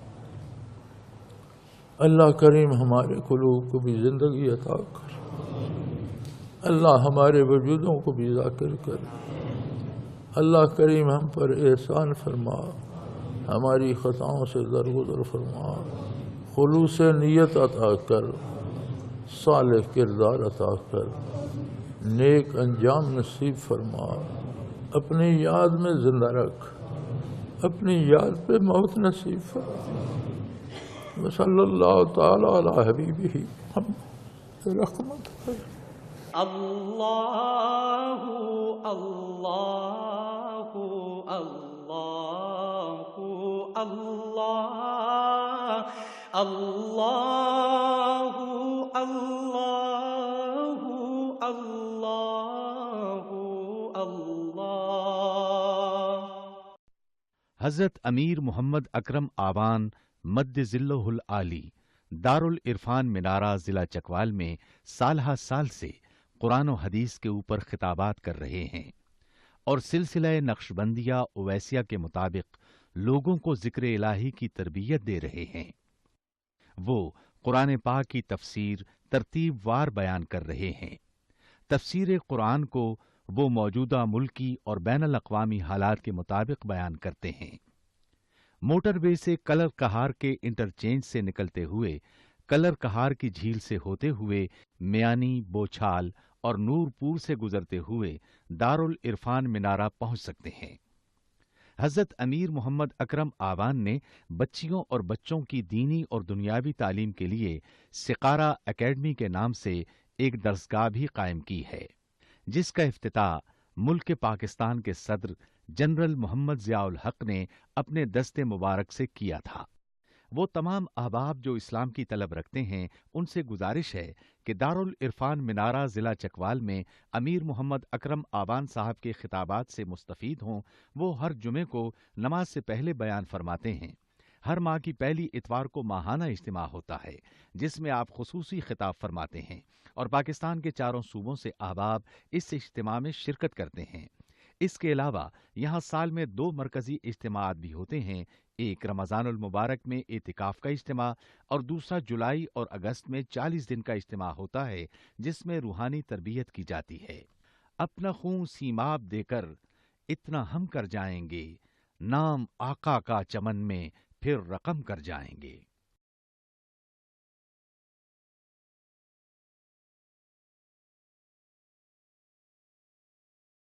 اللہ کریم ہمارے قلوب کو بھی زندگی عطا کر، اللہ ہمارے وجودوں کو بھی ذاکر کر، اللہ کریم ہم پر احسان فرما، ہماری خطاؤں سے درگزر فرما، خلوص نیت عطا کر، صالح کردار عطا کر، نیک انجام نصیب فرما، اپنی یاد میں زندہ رکھ، اپنی یاد پہ موت نصیب فرما۔ وصلی اللہ تعالی علی حبیبہ محمد رحمت اللہ اللہ اللہ اللہ اللہ اللہ اللہ اللہ۔ حضرت امیر محمد اکرم آوان مد ذلہ العالی دارالعرفان منارہ ضلع چکوال میں سالہ سال سے قرآن و حدیث کے اوپر خطابات کر رہے ہیں اور سلسلہ نقشبندیہ اویسیہ کے مطابق لوگوں کو ذکر الہی کی تربیت دے رہے ہیں۔ وہ قرآن پاک کی تفسیر ترتیب وار بیان کر رہے ہیں۔ تفسیر قرآن کو وہ موجودہ ملکی اور بین الاقوامی حالات کے مطابق بیان کرتے ہیں۔ موٹر وے سے کلر کہار کے انٹرچینج سے نکلتے ہوئے کلر کہار کی جھیل سے ہوتے ہوئے میانی، بوچھال اور نور پور سے گزرتے ہوئے دارالعرفان منارہ پہنچ سکتے ہیں۔ حضرت امیر محمد اکرم آوان نے بچیوں اور بچوں کی دینی اور دنیاوی تعلیم کے لیے سقارہ اکیڈمی کے نام سے ایک درسگاہ بھی قائم کی ہے، جس کا افتتاح ملک پاکستان کے صدر جنرل محمد ضیاء الحق نے اپنے دست مبارک سے کیا تھا۔ وہ تمام احباب جو اسلام کی طلب رکھتے ہیں ان سے گزارش ہے کہ دارالعرفان منارہ ضلع چکوال میں امیر محمد اکرم آوان صاحب کے خطابات سے مستفید ہوں۔ وہ ہر جمعے کو نماز سے پہلے بیان فرماتے ہیں۔ ہر ماہ کی پہلی اتوار کو ماہانہ اجتماع ہوتا ہے جس میں آپ خصوصی خطاب فرماتے ہیں اور پاکستان کے چاروں صوبوں سے احباب اس اجتماع میں شرکت کرتے ہیں۔ اس کے علاوہ یہاں سال میں 2 مرکزی اجتماعات بھی ہوتے ہیں، ایک رمضان المبارک میں اعتکاف کا اجتماع اور دوسرا جولائی اور اگست میں 40 دن کا اجتماع ہوتا ہے جس میں روحانی تربیت کی جاتی ہے۔ اپنا خون سیماب دے کر اتنا ہم کر جائیں گے، نام آقا کا چمن میں پھر رقم کر جائیں گے۔